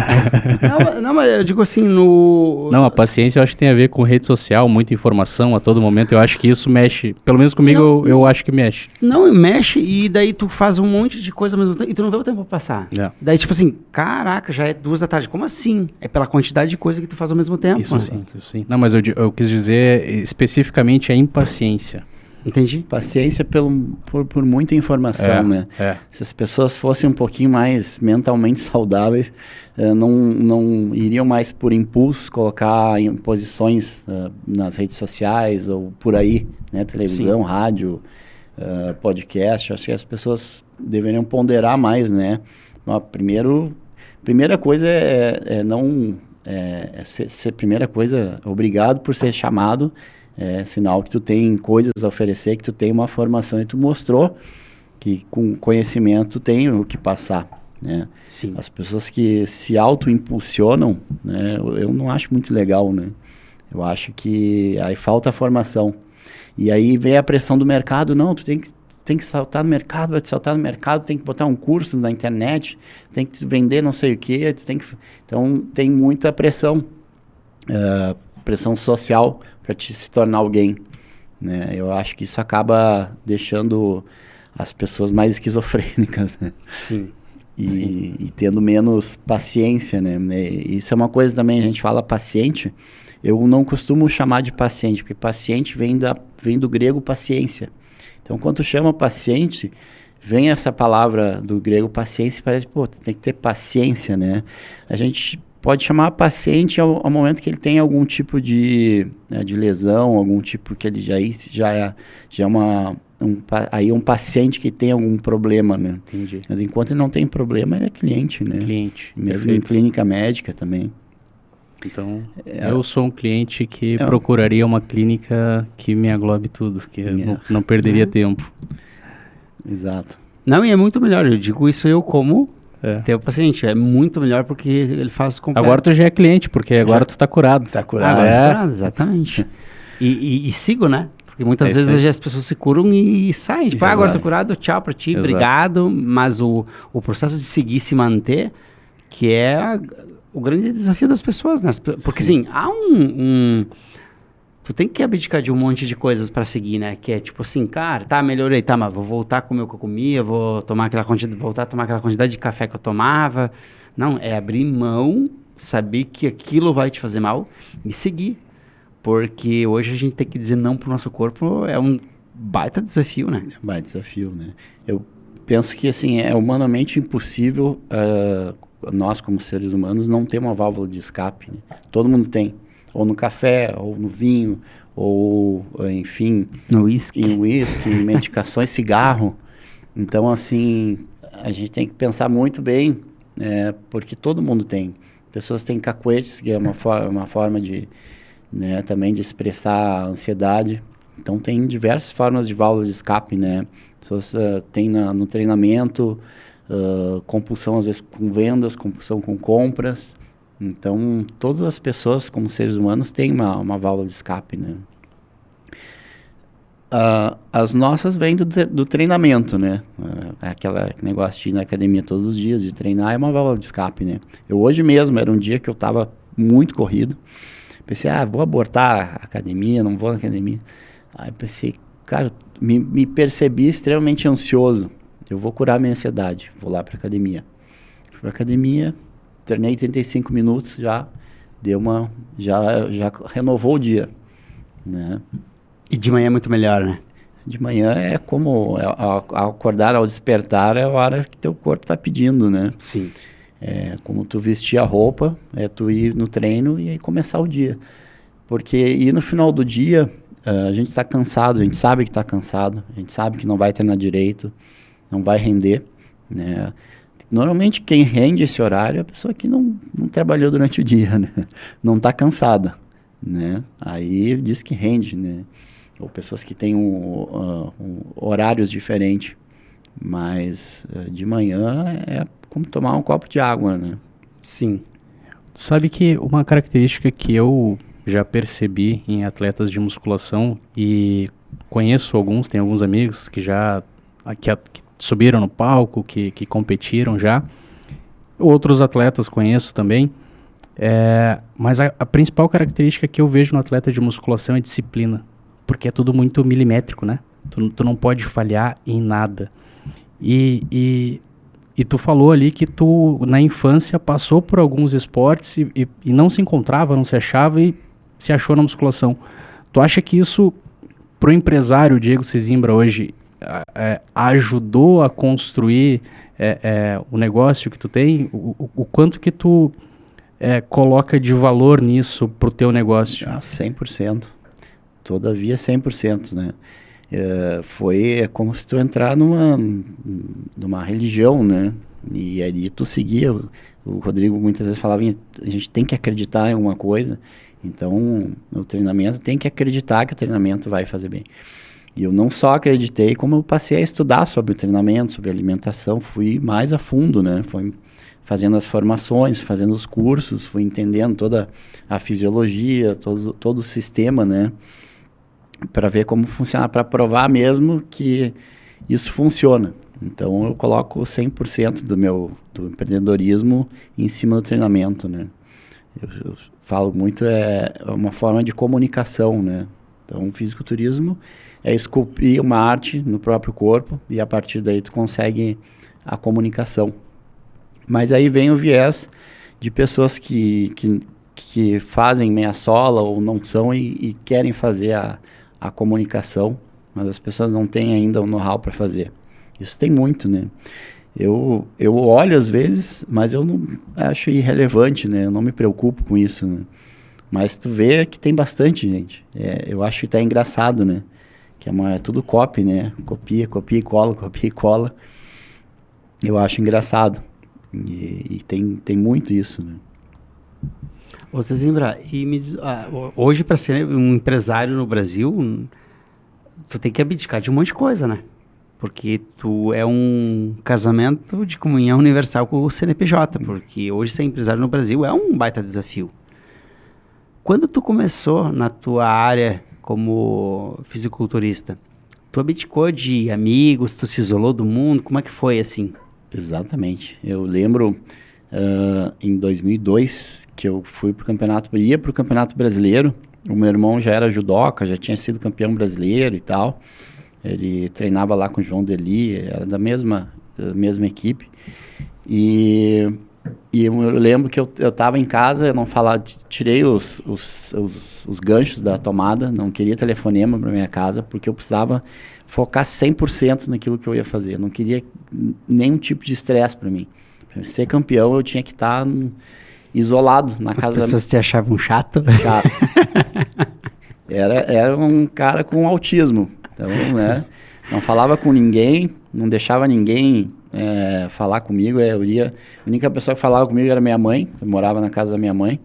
Não, mas eu digo assim, no... Não, a paciência eu acho que tem a ver com rede social, muita informação a todo momento. Eu acho que isso mexe, pelo menos comigo eu acho que mexe. Não, mexe e daí tu faz um monte de coisa ao mesmo tempo e tu não vê o tempo passar. É. Daí tipo assim, caraca, já é 2 da tarde. Como assim? É pela quantidade de coisa que tu faz ao mesmo tempo. Isso sim, isso sim. Não, mas eu quis dizer especificamente a impaciência. Entendi. Paciência por muita informação, né? Se as pessoas fossem um pouquinho mais mentalmente saudáveis, não iriam mais por impulso colocar em posições nas redes sociais ou por aí, né? Televisão, rádio, podcast. Acho que as pessoas deveriam ponderar mais, né? Primeira coisa primeira coisa, obrigado por ser chamado. É sinal que tu tem coisas a oferecer, que tu tem uma formação e tu mostrou que com conhecimento tem o que passar, né? Sim. As pessoas que se auto-impulsionam, né, eu não acho muito legal, né? Eu acho que aí falta a formação. E aí vem a pressão do mercado, não, tu tem que saltar no mercado, vai te saltar no mercado, tem que botar um curso na internet, tem que vender não sei o quê, então tem muita pressão, pressão social para te se tornar alguém, né? Eu acho que isso acaba deixando as pessoas mais esquizofrênicas, né? Sim. E tendo menos paciência, né? Isso é uma coisa também, a gente fala paciente, eu não costumo chamar de paciente, porque paciente vem do grego paciência. Então, quando tu chama paciente, vem essa palavra do grego paciência e parece, pô, tu tem que ter paciência, né? A gente pode chamar paciente ao momento que ele tem algum tipo de lesão, algum tipo que ele já é um paciente que tem algum problema, né? Entendi. Mas enquanto ele não tem problema, ele é cliente, né? Cliente. Mesmo Perfeito. em clínica médica também. Então, eu sou um cliente que procuraria uma clínica que me englobe tudo, que não perderia tempo. Exato. Não, e é muito melhor, eu digo isso eu como teu paciente, é muito melhor porque ele faz completo. Agora tu já é cliente, porque agora tu tá curado. Tá curado. Agora tá curado, exatamente. e sigo, né? Porque muitas vezes as pessoas se curam e saem. Tipo, agora tô curado, tchau pra ti, obrigado. Mas o processo de seguir e se manter, que é o grande desafio das pessoas, né? Porque assim, há tu tem que abdicar de um monte de coisas pra seguir, né? Que é tipo assim, cara, tá, melhorei, tá, mas vou voltar a comer o que eu comia, vou voltar a tomar aquela quantidade de café que eu tomava. Não, é abrir mão, saber que aquilo vai te fazer mal e seguir. Porque hoje a gente tem que dizer não pro nosso corpo, é um baita desafio, né? Baita desafio, né? Eu penso que, assim, é humanamente impossível nós, como seres humanos, não ter uma válvula de escape, né? Todo mundo tem. Ou no café, ou no vinho, ou, enfim... No uísque. Em uísque, em medicações, cigarro. Então, assim, a gente tem que pensar muito bem, porque todo mundo tem. Pessoas têm cacuetes, que é uma forma de... né, também de expressar a ansiedade. Então tem diversas formas de válvulas de escape, né? Pessoas têm no treinamento, compulsão às vezes com vendas, compulsão com compras. Então todas as pessoas como seres humanos têm uma válvula de escape, né? As nossas vêm do treinamento, né? Aquele negócio de ir na academia todos os dias, de treinar, é uma válvula de escape, né? Eu hoje mesmo, era um dia que eu estava muito corrido. Pensei, vou abortar a academia, não vou na academia. Aí pensei, cara, me percebi extremamente ansioso. Eu vou curar minha ansiedade, vou lá para academia. Fui para academia, treinei 35 minutos, já renovou o dia, né? E de manhã é muito melhor, né? De manhã é como, ao acordar, ao despertar, é a hora que teu corpo está pedindo, né? Sim. É como tu vestir a roupa, tu ir no treino e aí começar o dia. Porque ir no final do dia, a gente está cansado, a gente sabe que está cansado, a gente sabe que não vai treinar direito, não vai render, né? Normalmente quem rende esse horário é a pessoa que não trabalhou durante o dia, né? Não está cansada, né? Aí diz que rende, né? Ou pessoas que têm horários diferentes. Mas de manhã é como tomar um copo de água, né? Sim. Tu sabe que uma característica que eu já percebi em atletas de musculação, e conheço alguns, tem alguns amigos que já que subiram no palco, que competiram já. Outros atletas conheço também. Mas a principal característica que eu vejo no atleta de musculação é disciplina. Porque é tudo muito milimétrico, né? Tu não pode falhar em nada. E tu falou ali que tu, na infância, passou por alguns esportes e não se encontrava, não se achava e se achou na musculação. Tu acha que isso, pro empresário Diego Sesimbra hoje, ajudou a construir o negócio que tu tem? O quanto que tu coloca de valor nisso pro teu negócio? 100%. Todavia 100%, né? Foi como se tu entrar numa religião, né? E ali tu seguia. O Rodrigo muitas vezes falava, a gente tem que acreditar em alguma coisa. Então, o treinamento tem que acreditar que o treinamento vai fazer bem. E eu não só acreditei, como eu passei a estudar sobre o treinamento, sobre alimentação, fui mais a fundo, né? Fui fazendo as formações, fazendo os cursos, fui entendendo toda a fisiologia, todo o sistema, né? Para ver como funciona, para provar mesmo que isso funciona. Então, eu coloco 100% do empreendedorismo em cima do treinamento, né? Eu falo muito, é uma forma de comunicação, né? Então, o fisiculturismo é esculpir uma arte no próprio corpo e a partir daí tu consegue a comunicação. Mas aí vem o viés de pessoas que fazem meia sola ou não são e querem fazer a comunicação, mas as pessoas não têm ainda o know-how para fazer. Isso tem muito, né? Eu olho às vezes, mas eu não acho irrelevante, né? Eu não me preocupo com isso, né? Mas tu vê que tem bastante gente. Eu acho que tá engraçado, né? Que é tudo copy, né? Copia e cola, copia e cola. Eu acho engraçado. E tem muito isso, né? Ô, Sesimbra, e me diz, hoje para ser um empresário no Brasil, tu tem que abdicar de um monte de coisa, né? Porque tu é um casamento de comunhão universal com o CNPJ, porque hoje ser empresário no Brasil é um baita desafio. Quando tu começou na tua área como fisiculturista, tu abdicou de amigos, tu se isolou do mundo, como é que foi assim? Exatamente. Eu lembro em 2002 que eu ia pro Campeonato Brasileiro. O meu irmão já era judoca, já tinha sido campeão brasileiro e tal. Ele treinava lá com o João Deli, era da mesma equipe. E eu lembro que eu estava em casa, eu não falava, tirei os ganchos da tomada, não queria telefonema para minha casa, porque eu precisava focar 100% naquilo que eu ia fazer. Eu não queria nenhum tipo de estresse para mim. Para ser campeão, eu tinha que estar isolado na casa. As pessoas te achavam chato? Chato. Era um cara com autismo. Então, né, não falava com ninguém, não deixava ninguém falar comigo. A única pessoa que falava comigo era minha mãe. Eu morava na casa da minha mãe.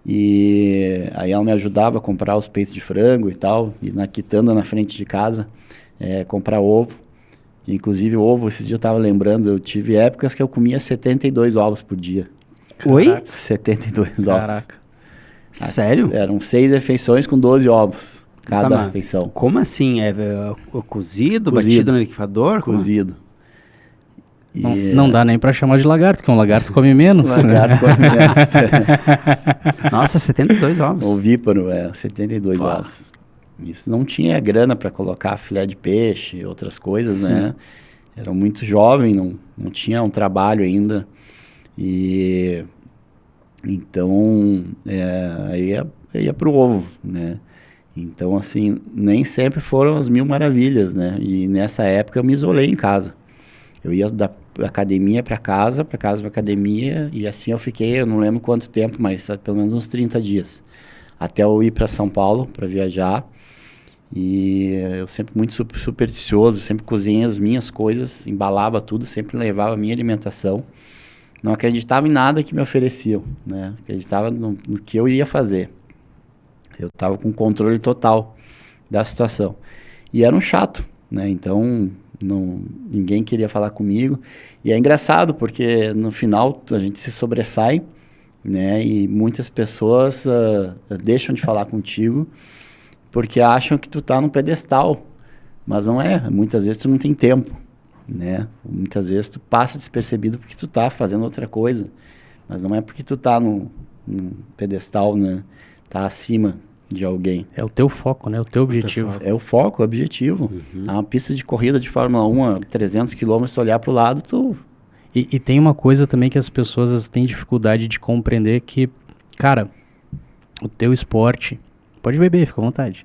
E aí ela me ajudava a comprar os peitos de frango e tal. E na quitanda na frente de casa, comprar ovo. Inclusive ovo, esses dias eu estava lembrando, eu tive épocas que eu comia 72 ovos por dia. Oi? 72 ovos. Caraca. Sério? Eram 6 refeições com 12 ovos. Cada refeição. Como assim? Cozido, batido no liquidificador? Cozido. Não dá nem pra chamar de lagarto, porque um lagarto come menos. Lagarto come menos. Nossa, 72 ovos. Ovíparo, 72 ovos. Isso não tinha grana para colocar filé de peixe, outras coisas, sim, né? Era muito jovem, não tinha um trabalho ainda. E então, aí ia pro ovo, né? Então, assim, nem sempre foram as mil maravilhas, né? E nessa época eu me isolei em casa. Eu ia da academia para casa para academia, e assim eu fiquei, eu não lembro quanto tempo, mas pelo menos uns 30 dias. Até eu ir para São Paulo para viajar. E eu sempre muito supersticioso, sempre cozinhei as minhas coisas, embalava tudo, sempre levava a minha alimentação. Não acreditava em nada que me ofereciam, né? Acreditava no que eu ia fazer. Eu estava com controle total da situação. E era um chato, né? Então, ninguém queria falar comigo. E é engraçado, porque no final a gente se sobressai, né? E muitas pessoas deixam de falar contigo porque acham que tu tá no pedestal. Mas não é. Muitas vezes tu não tem tempo. né? Muitas vezes tu passa despercebido porque tu tá fazendo outra coisa, mas não é porque tu tá num pedestal, né? Tá acima de alguém. É o teu foco, né? O teu objetivo. É o foco, o objetivo. Uma pista de corrida de Fórmula 1 a 300 km, tu olhar pro lado, tu... E tem uma coisa também que as pessoas às vezes, têm dificuldade de compreender que, cara, o teu esporte... Pode beber, fica à vontade.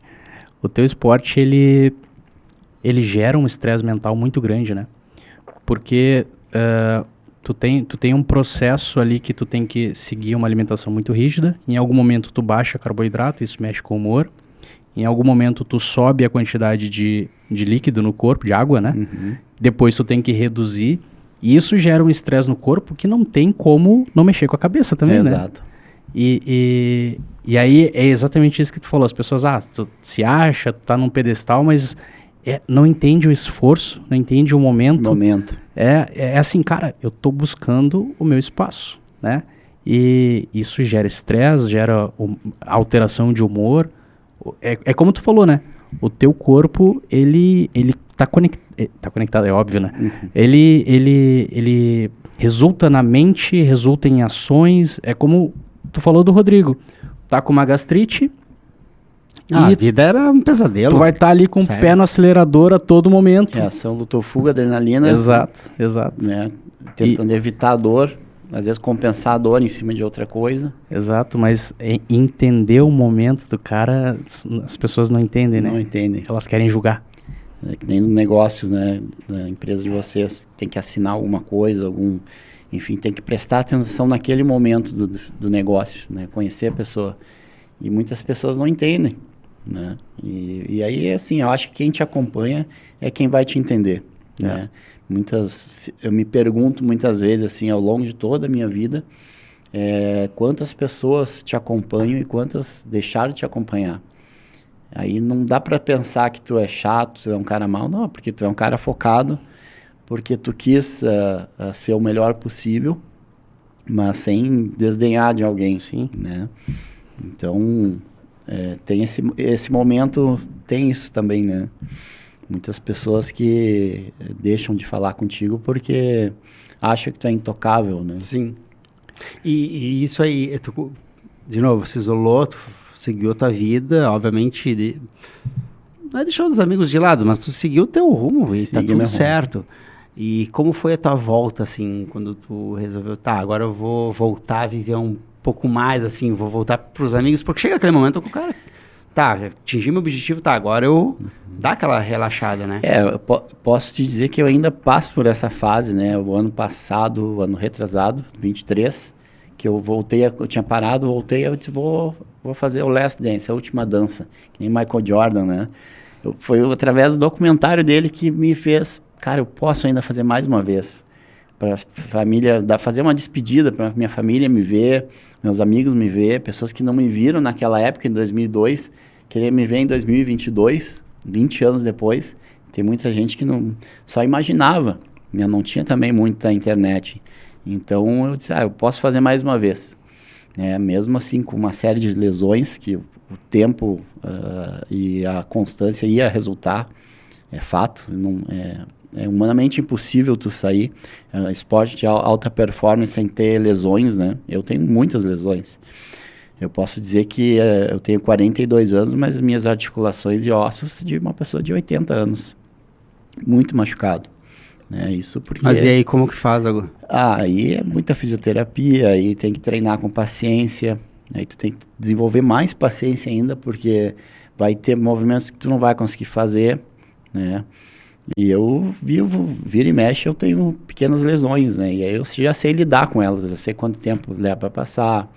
O teu esporte, ele gera um estresse mental muito grande, né? Porque tu tem um processo ali que tu tem que seguir uma alimentação muito rígida. Em algum momento tu baixa carboidrato, isso mexe com o humor. Em algum momento tu sobe a quantidade de líquido no corpo, de água, né? Depois tu tem que reduzir. E isso gera um estresse no corpo que não tem como não mexer com a cabeça também, né? Exato. E aí é exatamente isso que tu falou. As pessoas, tu se acha, tu tá num pedestal, mas não entende o esforço, não entende o momento. É assim, cara, eu tô buscando o meu espaço, né? E isso gera estresse, gera alteração de humor. É como tu falou, né? O teu corpo, ele tá conectado, é óbvio, né? Ele resulta na mente, resulta em ações. É como tu falou do Rodrigo. Tá com uma gastrite. A vida era um pesadelo. Tu vai estar ali com o pé no acelerador a todo momento. Reação, luta, fuga, adrenalina. Exato. Né? Tentando evitar a dor. Às vezes compensar a dor em cima de outra coisa. Exato, mas entender o momento do cara, as pessoas não entendem, né? Não entendem. Elas querem julgar. É que nem no negócio, né? Na empresa de vocês, tem que assinar alguma coisa, enfim, tem que prestar atenção naquele momento do negócio, né? Conhecer a pessoa. E muitas pessoas não entendem, né? E aí, assim, eu acho que quem te acompanha é quem vai te entender, né? Eu me pergunto muitas vezes, assim, ao longo de toda a minha vida, quantas pessoas te acompanham e quantas deixaram de te acompanhar. Aí não dá para pensar que tu é chato, tu é um cara mau, não, porque tu é um cara focado, porque tu quis ser o melhor possível, mas sem desdenhar de alguém, né? Então, tem esse momento, tem isso também, né? Muitas pessoas que deixam de falar contigo porque acham que tu é intocável, né? Sim. E isso aí, de novo, se isolou, tu seguiu a tua vida, obviamente, não é deixou os amigos de lado, mas tu seguiu o teu rumo e tá tudo certo. E como foi a tua volta, assim, quando tu resolveu, agora eu vou voltar a viver um pouco mais, assim, vou voltar pros amigos, porque chega aquele momento que o cara, já atingi meu objetivo, agora eu dá aquela relaxada, né? Eu posso te dizer que eu ainda passo por essa fase, né? O ano passado, o ano retrasado, 23, que eu voltei, eu tinha parado, voltei, eu disse, vou fazer o Last Dance, a última dança, que nem Michael Jordan, né? Foi através do documentário dele que me fez, cara, eu posso ainda fazer mais uma vez, para a família, fazer uma despedida para minha família me ver, meus amigos me ver, pessoas que não me viram naquela época, em 2002, querer me ver em 2022, 20 anos depois. Tem muita gente que não só imaginava, né? Não tinha também muita internet. Então eu disse, eu posso fazer mais uma vez. Mesmo assim, com uma série de lesões, que o tempo e a constância ia resultar, é fato, é humanamente impossível tu sair. Esporte de alta performance sem ter lesões, né? Eu tenho muitas lesões. Eu posso dizer que eu tenho 42 anos, mas minhas articulações de ossos de uma pessoa de 80 anos. Muito machucado. Isso porque... Mas e aí, como que faz agora? Aí é muita fisioterapia, aí tem que treinar com paciência, aí tu tem que desenvolver mais paciência ainda, porque vai ter movimentos que tu não vai conseguir fazer, né? E eu vira e mexe, eu tenho pequenas lesões, né? E aí eu já sei lidar com elas, eu sei quanto tempo leva para passar,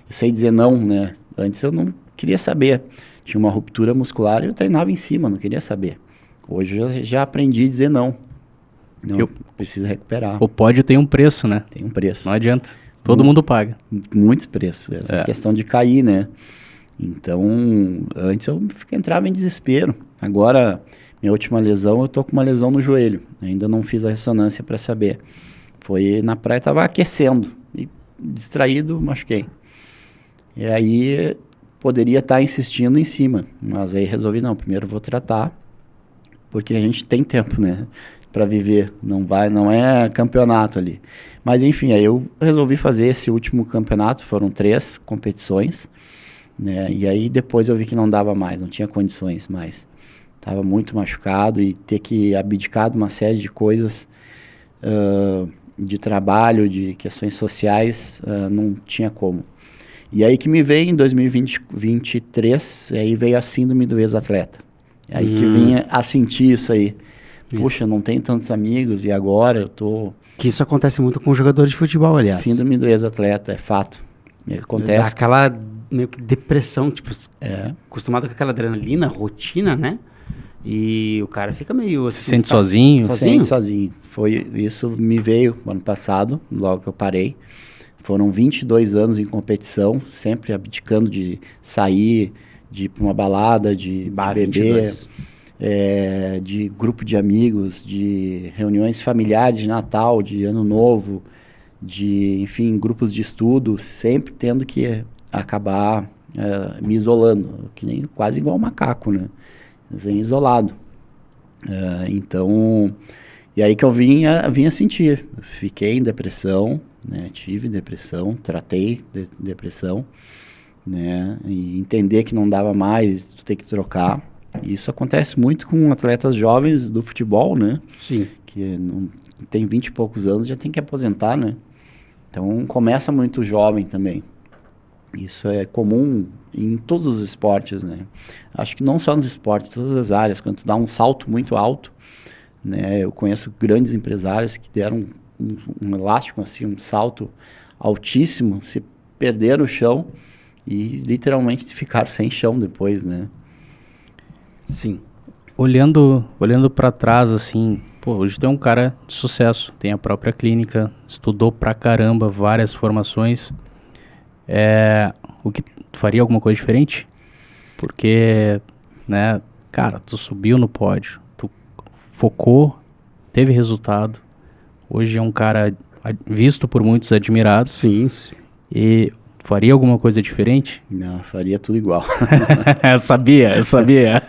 eu sei dizer não, né? Antes eu não queria saber. Tinha uma ruptura muscular e eu treinava em cima, não queria saber. Hoje eu já aprendi a dizer não. Não, preciso recuperar. O pódio tem um preço, né? Tem um preço. Não adianta. Todo mundo paga. Muitos preços. É questão de cair, né? Então, antes eu entrava em desespero. Agora, minha última lesão, eu tô com uma lesão no joelho. Ainda não fiz a ressonância para saber. Foi na praia, tava aquecendo. E distraído, machuquei. E aí, poderia estar insistindo em cima. Mas aí resolvi, não, primeiro vou tratar. Porque a gente tem tempo, né? para viver, não é campeonato ali. Mas enfim, aí eu resolvi fazer esse último campeonato, foram 3 competições, né? E aí depois eu vi que não dava mais, não tinha condições mais. Estava muito machucado e ter que abdicar de uma série de coisas, de trabalho, de questões sociais, não tinha como. E aí que me veio em 2023, aí veio a síndrome do ex-atleta. Aí que vinha a sentir isso aí. Puxa, não tenho tantos amigos e agora eu tô... Que isso acontece muito com jogadores de futebol, aliás. Síndrome do ex-atleta, é fato. Acontece. Dá aquela meio que depressão, tipo, acostumado com aquela adrenalina, rotina, né? E o cara fica meio assim... Se sente sozinho? Sente sozinho. Isso me veio ano passado, logo que eu parei. Foram 22 anos em competição, sempre abdicando de sair, de ir para uma balada, de beber, de grupo de amigos, de reuniões familiares de Natal, de Ano Novo, de, enfim, grupos de estudo, sempre tendo que acabar me isolando, que nem quase igual um macaco, né? Assim, isolado. Então, e aí que eu vinha sentir. Fiquei em depressão, né? Tive depressão, tratei depressão, né? E entender que não dava mais, tu ter que trocar. E isso acontece muito com atletas jovens do futebol, né? Sim. Que não, tem 20 e poucos anos, já tem que aposentar, né? Então começa muito jovem também. Isso é comum em todos os esportes, né? Acho que não só nos esportes, em todas as áreas. Quando tu dá um salto muito alto, né? Eu conheço grandes empresários que deram um elástico, assim, um salto altíssimo, se perderam o chão e literalmente ficaram sem chão depois, né? Sim. Olhando para trás, assim, pô, hoje tu é um cara de sucesso, tem a própria clínica, estudou pra caramba, várias formações. O que tu faria alguma coisa diferente? Porque, né, cara, tu subiu no pódio, tu focou, teve resultado. Hoje é um cara visto por muitos, admirado. Sim. E faria alguma coisa diferente? Não, faria tudo igual. Eu sabia.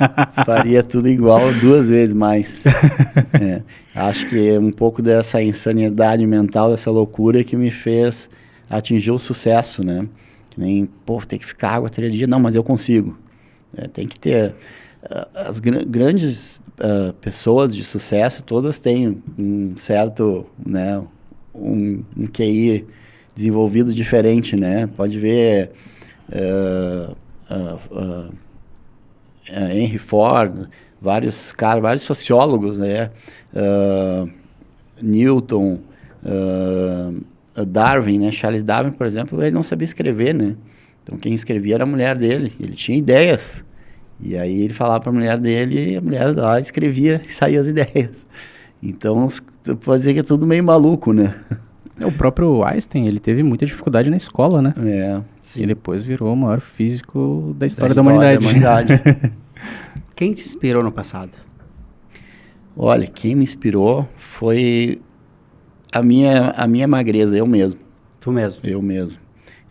Faria tudo igual 2 vezes mais. Acho que é um pouco dessa insanidade mental, dessa loucura que me fez atingir o sucesso, né? Que nem, tem que ficar água 3 dias. Não, mas eu consigo. Tem que ter... As grandes pessoas de sucesso, todas têm um certo, né, um QI desenvolvido diferente, né? Pode ver Henry Ford, vários sociólogos, né? Newton, Darwin, né? Charles Darwin, por exemplo, ele não sabia escrever, né? Então quem escrevia era a mulher dele, ele tinha ideias. E aí ele falava para a mulher dele e a mulher lá escrevia e saía as ideias. Então, pode dizer que é tudo meio maluco, né? O próprio Einstein, ele teve muita dificuldade na escola, né? Sim. E depois virou o maior físico da história da humanidade. Quem te inspirou no passado? Olha, quem me inspirou foi a minha magreza, eu mesmo. Tu mesmo? Eu mesmo.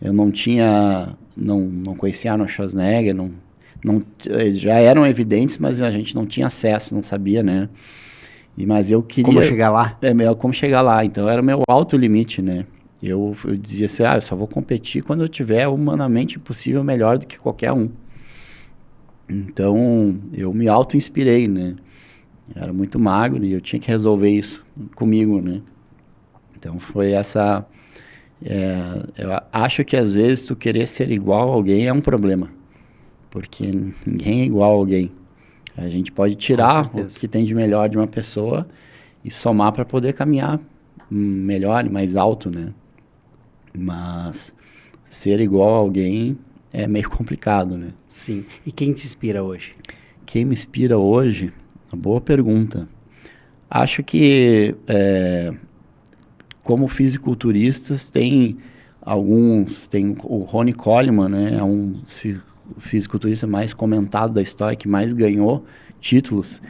Eu não conhecia Arnold Schwarzenegger, eles já eram evidentes, mas a gente não tinha acesso, não sabia, né? Mas eu queria... Como chegar lá? Como chegar lá. Então, era o meu alto limite, né? Eu dizia assim, eu só vou competir quando eu tiver humanamente possível melhor do que qualquer um. Então, eu me auto-inspirei, né? Eu era muito magro e eu tinha que resolver isso comigo, né? Então, foi essa... eu acho que, às vezes, tu querer ser igual a alguém é um problema. Porque ninguém é igual a alguém. A gente pode tirar o que tem de melhor de uma pessoa e somar para poder caminhar melhor e mais alto, né? Mas ser igual a alguém é meio complicado, né? Sim. E quem te inspira hoje? Quem me inspira hoje? Uma boa pergunta. Acho que como fisiculturistas tem o Ronnie Coleman, né? É um fisiculturista mais comentado da história, que mais ganhou títulos.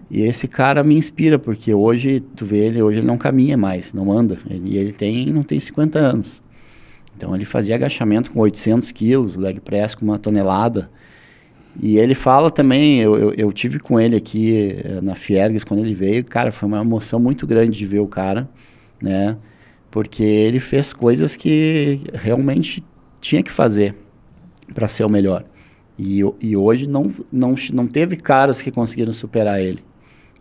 E esse cara me inspira, porque hoje, tu vê ele, hoje ele não caminha mais, não anda. Ele não tem 50 anos. Então ele fazia agachamento com 800 quilos, leg press com 1 tonelada. E ele fala também, eu tive com ele aqui na Fiergs, quando ele veio, cara, foi uma emoção muito grande de ver o cara, né? Porque ele fez coisas que realmente tinha que fazer para ser o melhor. E hoje não teve caras que conseguiram superar ele.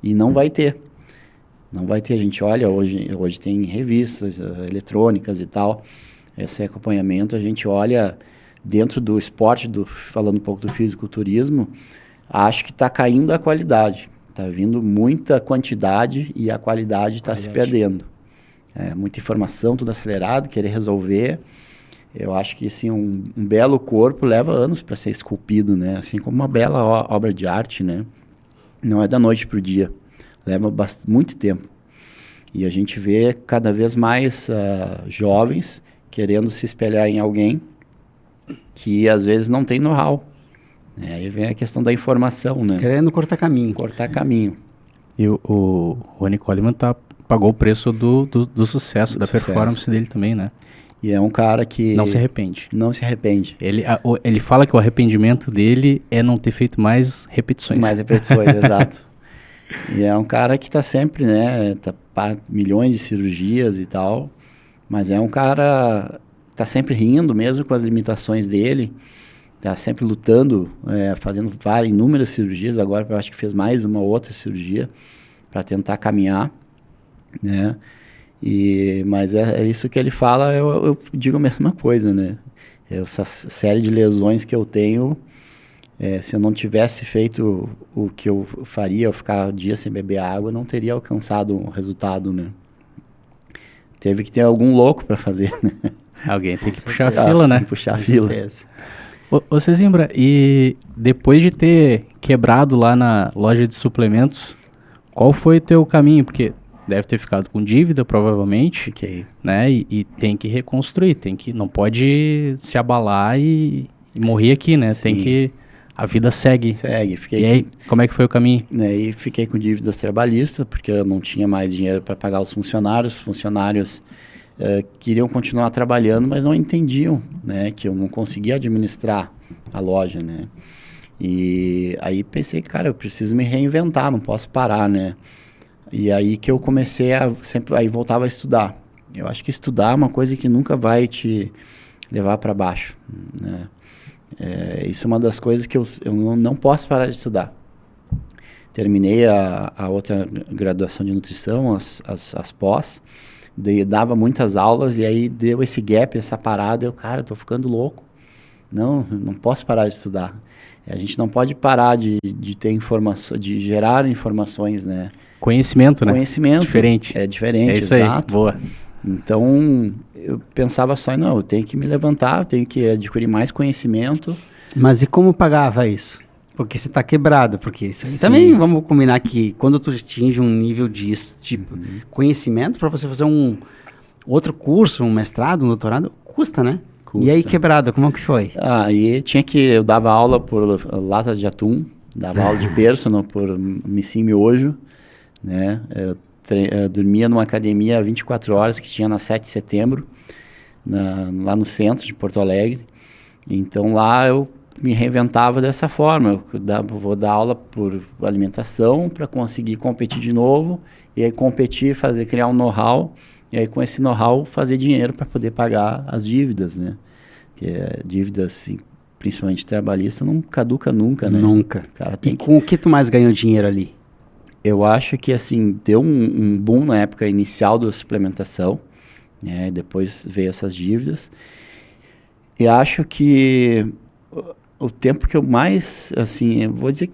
E não vai ter. Não vai ter. A gente olha, hoje tem revistas eletrônicas e tal, esse acompanhamento, a gente olha dentro do esporte, falando um pouco do fisiculturismo, acho que está caindo a qualidade. Está vindo muita quantidade e a qualidade está se perdendo. Muita informação, tudo acelerado, querer resolver. Eu acho que assim, um belo corpo leva anos para ser esculpido, né? Assim como uma bela obra de arte, né? Não é da noite para o dia. Leva muito tempo. E a gente vê cada vez mais jovens querendo se espelhar em alguém que às vezes não tem know-how. Aí vem a questão da informação, né? Querendo cortar caminho. Cortar caminho. E o Ronnie Coleman pagou o preço do sucesso, da performance dele também, né? E é um cara que... Não se arrepende. Não se arrepende. Ele fala que o arrependimento dele é não ter feito mais repetições. Mais repetições, exato. E é um cara que está sempre, né? Milhões de cirurgias e tal. Mas é um cara... Está sempre rindo, mesmo com as limitações dele. Está sempre lutando, fazendo inúmeras cirurgias. Agora eu acho que fez mais uma outra cirurgia para tentar caminhar, né? Mas é isso que ele fala, eu digo a mesma coisa, né? Essa série de lesões que eu tenho, se eu não tivesse feito o que eu faria, eu ficar dias sem beber água, eu não teria alcançado um resultado, né? Teve que ter algum louco para fazer, né? Alguém tem que puxar a fila, né? Tem que puxar a fila. Você lembra, e depois de ter quebrado lá na loja de suplementos, qual foi o teu caminho? Porque deve ter ficado com dívida, provavelmente. Fiquei. Né? E tem que reconstruir, não pode se abalar e morrer aqui, né? Sim. A vida segue. Fiquei. E aí, como é que foi o caminho? E fiquei com dívidas trabalhistas, porque eu não tinha mais dinheiro para pagar os funcionários. Os funcionários queriam continuar trabalhando, mas não entendiam, né? Que eu não conseguia administrar a loja, né? E aí pensei, cara, eu preciso me reinventar, não posso parar, né? E aí que eu comecei aí voltava a estudar. Eu acho que estudar é uma coisa que nunca vai te levar para baixo, né? Isso é uma das coisas que eu não posso parar de estudar. Terminei a outra graduação de nutrição, as pós, dava muitas aulas e aí deu esse gap, essa parada, cara, tô ficando louco. Não posso parar de estudar. A gente não pode parar de ter informação, de gerar informações, né? Conhecimento, né? Conhecimento. Diferente. É diferente, isso exato. Aí, boa. Então, eu pensava só, não, eu tenho que me levantar, eu tenho que adquirir mais conhecimento. Mas e como pagava isso? Porque você está quebrado, porque isso também vamos combinar que quando tu atinge um nível disso, tipo, conhecimento, para você fazer um outro curso, um mestrado, um doutorado, custa, né? Custa. E aí quebrada, como que foi? Aí eu dava aula por lata de atum, dava aula de personal por missinho miojo, né? Eu dormia numa academia 24 horas que tinha na 7 de setembro, lá no centro de Porto Alegre. Então lá eu me reinventava dessa forma. Vou dar aula por alimentação para conseguir competir de novo, e aí competir, criar um know-how, e aí com esse know-how fazer dinheiro para poder pagar as dívidas, né? Porque dívidas, principalmente trabalhista, não caduca nunca, né? Nunca. Cara, com o que tu mais ganhou dinheiro ali? Eu acho que, assim, deu um boom na época inicial da suplementação, né? Depois veio essas dívidas. E acho que o tempo que eu mais, assim, eu vou dizer,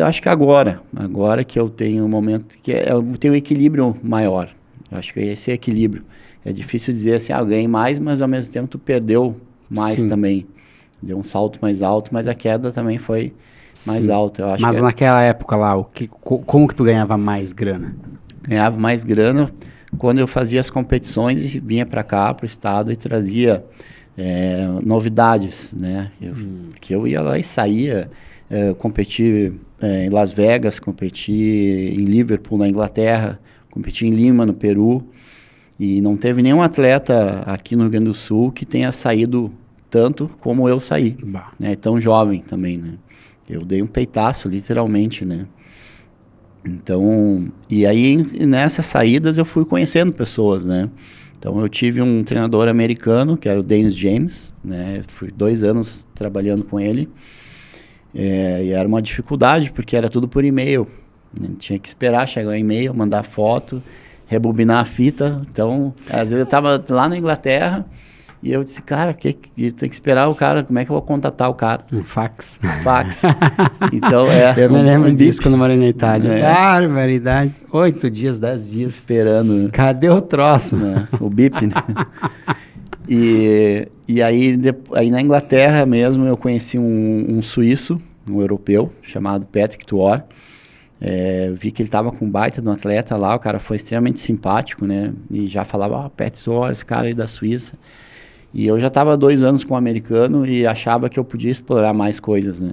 acho que agora que eu tenho um momento que eu tenho um equilíbrio maior. Eu acho que esse equilíbrio. É difícil dizer assim, eu ganhei mais, mas ao mesmo tempo tu perdeu mais também. Deu um salto mais alto, mas a queda também foi mais alta. Eu acho. Mas naquela época lá, como que tu ganhava mais grana? Ganhava mais grana quando eu fazia as competições e vinha para cá, para o estado, e trazia novidades, né? Porque eu ia lá e saía, competi em Las Vegas, competi em Liverpool, na Inglaterra, competi em Lima, no Peru, e não teve nenhum atleta aqui no Rio Grande do Sul que tenha saído tanto como eu saí, né? Tão jovem também, né? Eu dei um peitaço, literalmente, né? Então, e aí nessas saídas eu fui conhecendo pessoas, né? Então eu tive um treinador americano, que era o Dennis James, né? Fui 2 anos trabalhando com ele. E era uma dificuldade, porque era tudo por e-mail, né? Tinha que esperar chegar o e-mail, mandar foto, rebobinar a fita. Então, às vezes eu estava lá na Inglaterra e eu disse, cara, tem que esperar o cara, como é que eu vou contatar o cara? Um fax. Fax. Então, Eu me lembro disso bip, quando eu morei na Itália. É. Barbaridade. 8 dias, 10 dias. esperando, né? Cadê o troço? Né? O bip, né? E aí, aí na Inglaterra mesmo eu conheci um suíço, um europeu, chamado Patrick Tuor. Vi que ele estava com um baita de um atleta lá, o cara foi extremamente simpático, né? E já falava, Patrick Tuor, esse cara aí da Suíça. E eu já estava 2 anos com o americano e achava que eu podia explorar mais coisas, né?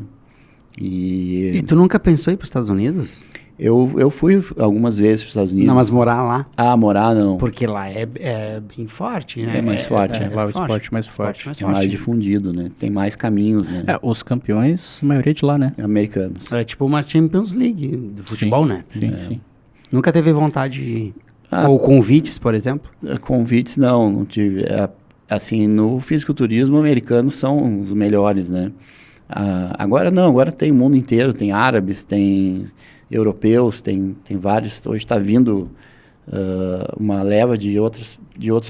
E tu nunca pensou em ir para os Estados Unidos? Eu fui algumas vezes para os Estados Unidos. Não, mas morar lá? Ah, morar não. Porque lá é bem forte, né? É mais forte. Lá o esporte mais forte. É mais difundido, né? Tem mais caminhos, né? Os campeões, a maioria de lá, né? Americanos. É tipo uma Champions League do futebol, né? Sim. Nunca teve vontade ou convites, por exemplo? Convites não tive. Assim, no fisiculturismo, americanos são os melhores, né? Agora não, agora tem o mundo inteiro, tem árabes, tem europeus, tem vários. Hoje está vindo uma leva de outros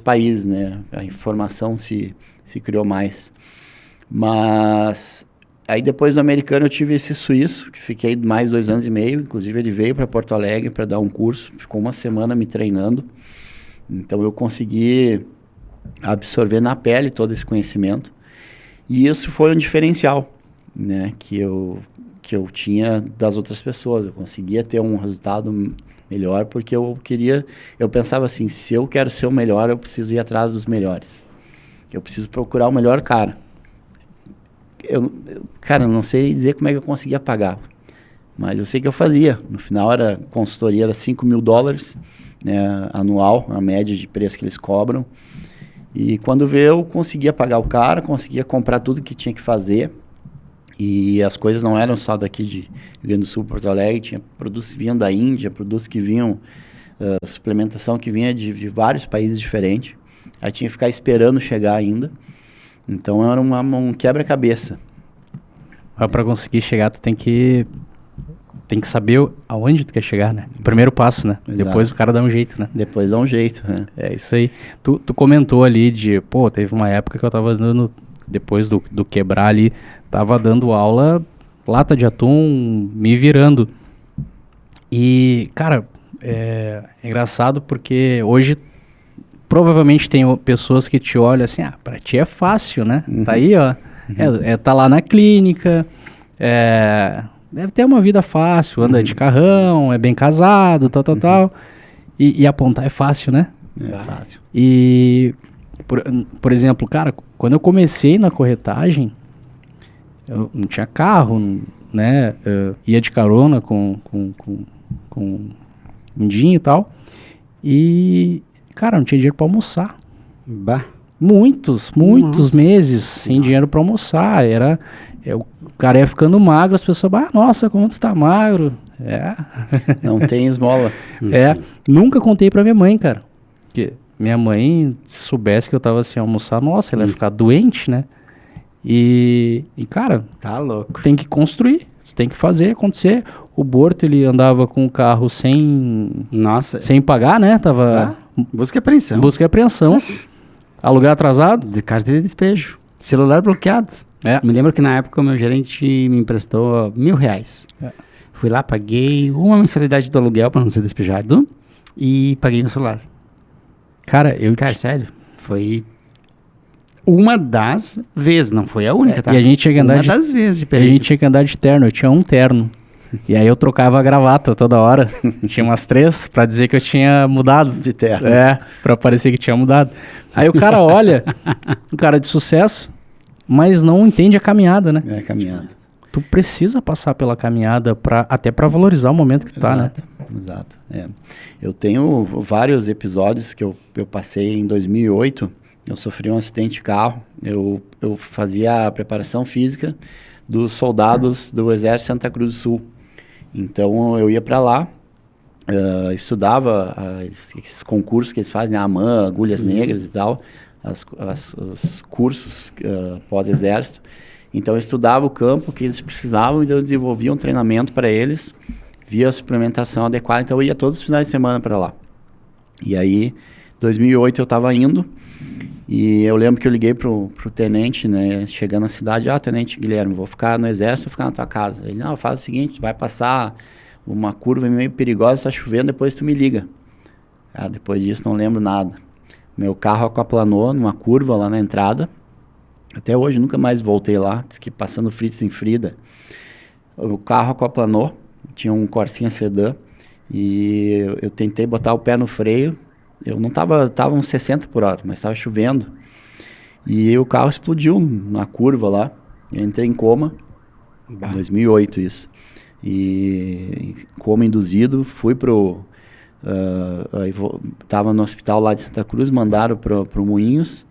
países, né? A informação se criou mais. Mas aí depois do americano eu tive esse suíço, que fiquei mais 2 anos e meio. Inclusive ele veio para Porto Alegre para dar um curso, ficou 1 semana me treinando. Então eu consegui absorver na pele todo esse conhecimento. E isso foi um diferencial, né? Que eu tinha das outras pessoas. Eu conseguia ter um resultado melhor porque eu pensava assim, se eu quero ser o melhor, eu preciso ir atrás dos melhores. Eu preciso procurar o melhor cara. Cara, eu não sei dizer como é que eu conseguia pagar, mas eu sei que eu fazia. No final, consultoria era $5.000, né, anual, a média de preço que eles cobram. E quando veio, eu conseguia pagar o cara, conseguia comprar tudo que tinha que fazer. E as coisas não eram só daqui de Rio Grande do Sul, Porto Alegre, tinha produtos que vinham da Índia, produtos que vinham, suplementação que vinha de vários países diferentes. Aí tinha que ficar esperando chegar ainda. Então era um quebra-cabeça. Para conseguir chegar, tu tem que saber aonde tu quer chegar, né? O primeiro passo, né? Exato. Depois o cara dá um jeito, né? Depois dá um jeito, né? É isso aí. Tu comentou ali teve uma época que eu tava dando, depois do quebrar ali, tava dando aula, lata de atum, me virando. E, cara, é engraçado porque hoje provavelmente tem pessoas que te olham assim, pra ti é fácil, né? Uhum. Tá aí, ó. Tá lá na clínica, deve ter uma vida fácil, anda de carrão, é bem casado, tal. E apontar é fácil, né? É fácil. E, por exemplo, cara, quando eu comecei na corretagem, eu não tinha carro, né? Eu ia de carona com Indinho e tal. E, cara, não tinha dinheiro pra almoçar. Bah. Muitos meses sem dinheiro pra almoçar. O cara ia ficando magro, as pessoas, nossa, como tu tá magro. Não tem esmola. Nunca contei pra minha mãe, cara. Porque minha mãe, se soubesse que eu tava sem almoçar, nossa, ela ia ficar doente, né? E cara, tá louco. Tem que construir, tem que fazer acontecer. O Borto, ele andava com o carro sem pagar, né? Tava busca e apreensão. Aluguel atrasado. De carteira de despejo. Celular bloqueado. Me lembro que na época o meu gerente me emprestou R$1.000. Fui lá, paguei uma mensalidade do aluguel para não ser despejado e paguei meu celular. Cara, sério, foi uma das vezes, não foi a única, tá? E a gente tinha que andar das vezes de a gente tinha que andar de terno, eu tinha um terno. E aí eu trocava a gravata toda hora. Tinha umas 3 pra dizer que eu tinha mudado. De terno. Pra parecer que tinha mudado. Aí o cara olha, um cara de sucesso, mas não entende a caminhada, né? É a caminhada. Tu precisa passar pela caminhada até pra valorizar o momento que tu tá, né? Exato. Eu tenho vários episódios que eu passei em 2008. Eu sofri um acidente de carro. Eu fazia a preparação física dos soldados do Exército de Santa Cruz do Sul. Então eu ia para lá, estudava esses concursos que eles fazem, a AMAN, Agulhas Negras e tal, os cursos pós-exército. Então eu estudava o campo que eles precisavam e eu desenvolvia um treinamento para eles, via a suplementação adequada. Então eu ia todos os finais de semana para lá. E aí, em 2008 eu estava indo e eu lembro que eu liguei pro tenente, né, chegando na cidade: tenente Guilherme, vou ficar no exército ou ficar na tua casa? Ele: não, faz o seguinte, vai passar uma curva meio perigosa, tá chovendo, depois tu me liga. Cara, depois disso não lembro nada. Meu carro aquaplanou numa curva lá na entrada. Até hoje nunca mais voltei lá, diz que passando Fritz em Frida. O carro aquaplanou, tinha um Corsinha sedã, e eu tentei botar o pé no freio. Eu não tava uns 60 por hora, mas estava chovendo. E o carro explodiu na curva lá. Eu entrei em coma, em 2008 isso. E coma induzido, fui tava no hospital lá de Santa Cruz, mandaram pro Moinhos,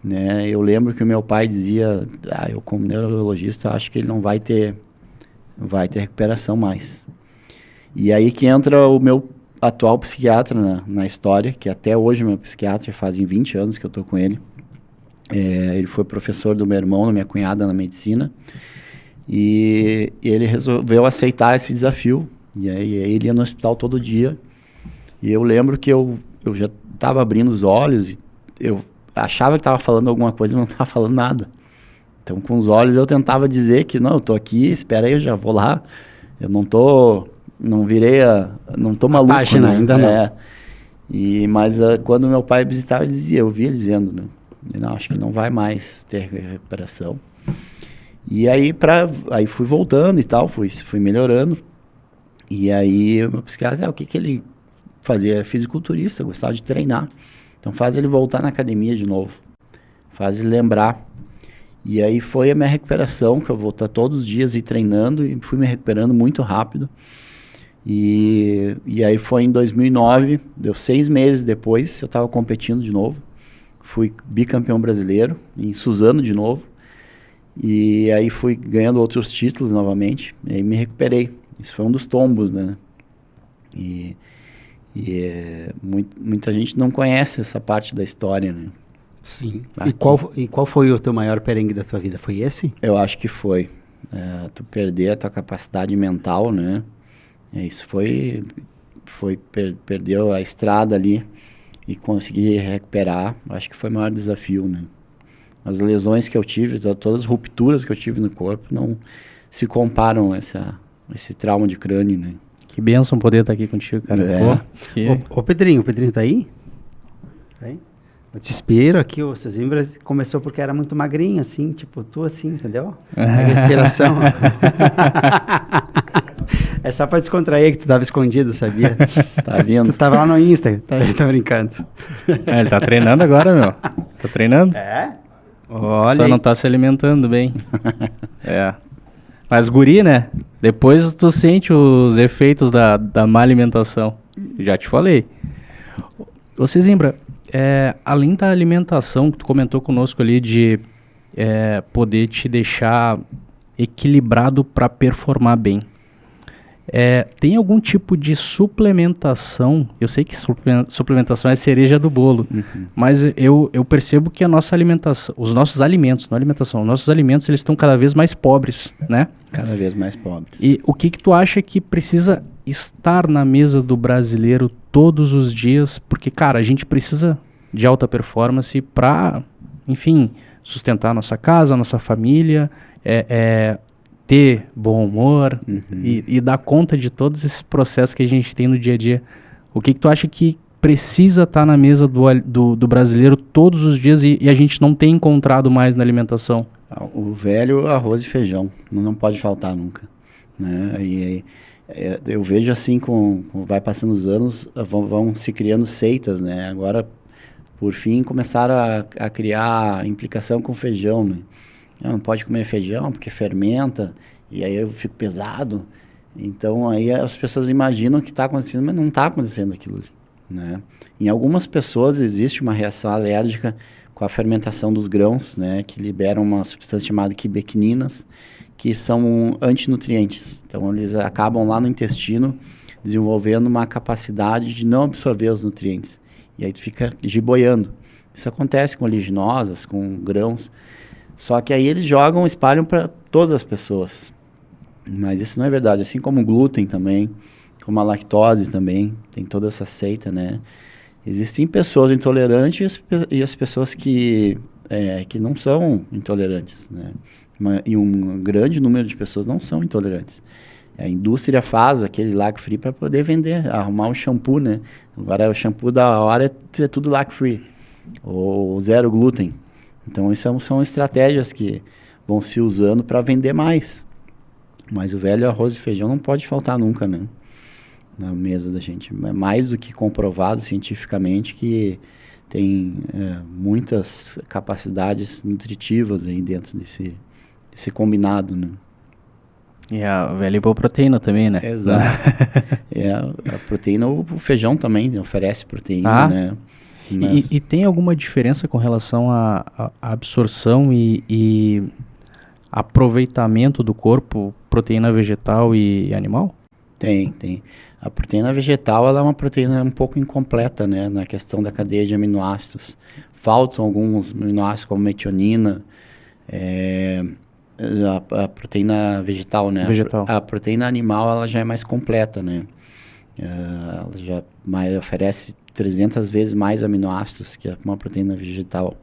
né? Eu lembro que o meu pai dizia: eu como neurologista acho que ele não vai ter recuperação mais. E aí que entra o meu atual psiquiatra na história, que até hoje é meu psiquiatra, fazem 20 anos que eu tô com ele. Ele foi professor do meu irmão, da minha cunhada na medicina, e ele resolveu aceitar esse desafio. E aí ele ia no hospital todo dia, e eu lembro que eu já estava abrindo os olhos, e eu achava que estava falando alguma coisa, mas não estava falando nada. Então com os olhos eu tentava dizer que não, eu tô aqui, espera aí, eu já vou lá, eu não tô maluco, página, né? Ainda não. Mas quando meu pai visitava, eu via ele dizendo, né? Não, acho que não vai mais ter recuperação. E aí fui voltando e tal, fui melhorando. E aí o meu psiquiatra, o que ele fazia? Era fisiculturista, gostava de treinar. Então faz ele voltar na academia de novo, faz ele lembrar. E aí foi a minha recuperação, que eu vou estar todos os dias aí treinando, e fui me recuperando muito rápido. E aí foi em 2009, deu 6 meses depois, eu estava competindo de novo. Fui bicampeão brasileiro, em Suzano de novo. E aí fui ganhando outros títulos novamente, e aí me recuperei. Isso foi um dos tombos, né? Muita gente não conhece essa parte da história, né? Sim. E qual foi o teu maior perrengue da tua vida? Foi esse? Eu acho que foi. Tu perder a tua capacidade mental, né? Isso perdeu a estrada ali e conseguir recuperar. Acho que foi o maior desafio, né? As lesões que eu tive, todas as rupturas que eu tive no corpo não se comparam a esse trauma de crânio, né? Que bênção poder estar aqui contigo, cara. Ô Pedrinho, o Pedrinho tá aí? Tá aí? Eu te espero aqui, o Zimbra começou porque era muito magrinho, assim, tipo, tu assim, entendeu? A respiração. É só pra descontrair que tu tava escondido, sabia? Tá vendo? Tu tava lá no Insta, tá brincando. Ele tá treinando agora, meu. Tá treinando? Olha. Só não tá se alimentando bem. Mas guri, né? Depois tu sente os efeitos da má alimentação. Já te falei. Ô Zimbra, além da alimentação que tu comentou conosco ali de poder te deixar equilibrado para performar bem, tem algum tipo de suplementação? Eu sei que suplementação é a cereja do bolo, mas eu percebo que a nossa alimentação, os nossos alimentos, não alimentação, os nossos alimentos, eles estão cada vez mais pobres, né? Cada vez mais pobres. E o que tu acha que precisa estar na mesa do brasileiro todos os dias? Porque, cara, a gente precisa de alta performance para, enfim, sustentar a nossa casa, a nossa família, ter bom humor e dar conta de todos esses processos que a gente tem no dia a dia. O que tu acha que precisa estar na mesa do brasileiro todos os dias e a gente não tem encontrado mais na alimentação? O velho arroz e feijão, não pode faltar nunca, né? Eu vejo assim, vai passando os anos, vão se criando seitas, né? Agora, por fim, começaram a criar implicação com feijão, né? Não pode comer feijão porque fermenta, e aí eu fico pesado. Então aí as pessoas imaginam que está acontecendo, mas não está acontecendo aquilo, né? Em algumas pessoas existe uma reação alérgica com a fermentação dos grãos, né, que liberam uma substância chamada quibequininas, que são antinutrientes. Então, eles acabam lá no intestino desenvolvendo uma capacidade de não absorver os nutrientes. E aí tu fica giboiando. Isso acontece com oleaginosas, com grãos. Só que aí eles espalham para todas as pessoas. Mas isso não é verdade. Assim como o glúten também, como a lactose também, tem toda essa seita, né? Existem pessoas intolerantes e as pessoas que não são intolerantes, né? E um grande número de pessoas não são intolerantes. A indústria faz aquele lac-free para poder vender, arrumar um shampoo, né? Agora o shampoo da hora é tudo lac-free, ou zero glúten. Então, isso são estratégias que vão se usando para vender mais. Mas o velho arroz e feijão não pode faltar nunca, né? Na mesa da gente. É mais do que comprovado cientificamente que tem muitas capacidades nutritivas aí dentro desse combinado, né? E a velha hipoproteína também, né? Exato. A proteína, o feijão também oferece proteína, né? Mas... E tem alguma diferença com relação à absorção e aproveitamento do corpo, proteína vegetal e animal? Tem. A proteína vegetal, ela é uma proteína um pouco incompleta, né? Na questão da cadeia de aminoácidos. Faltam alguns aminoácidos como metionina, a proteína vegetal, né? A proteína animal, ela já é mais completa, né? Ela já oferece 300 vezes mais aminoácidos que uma proteína vegetal.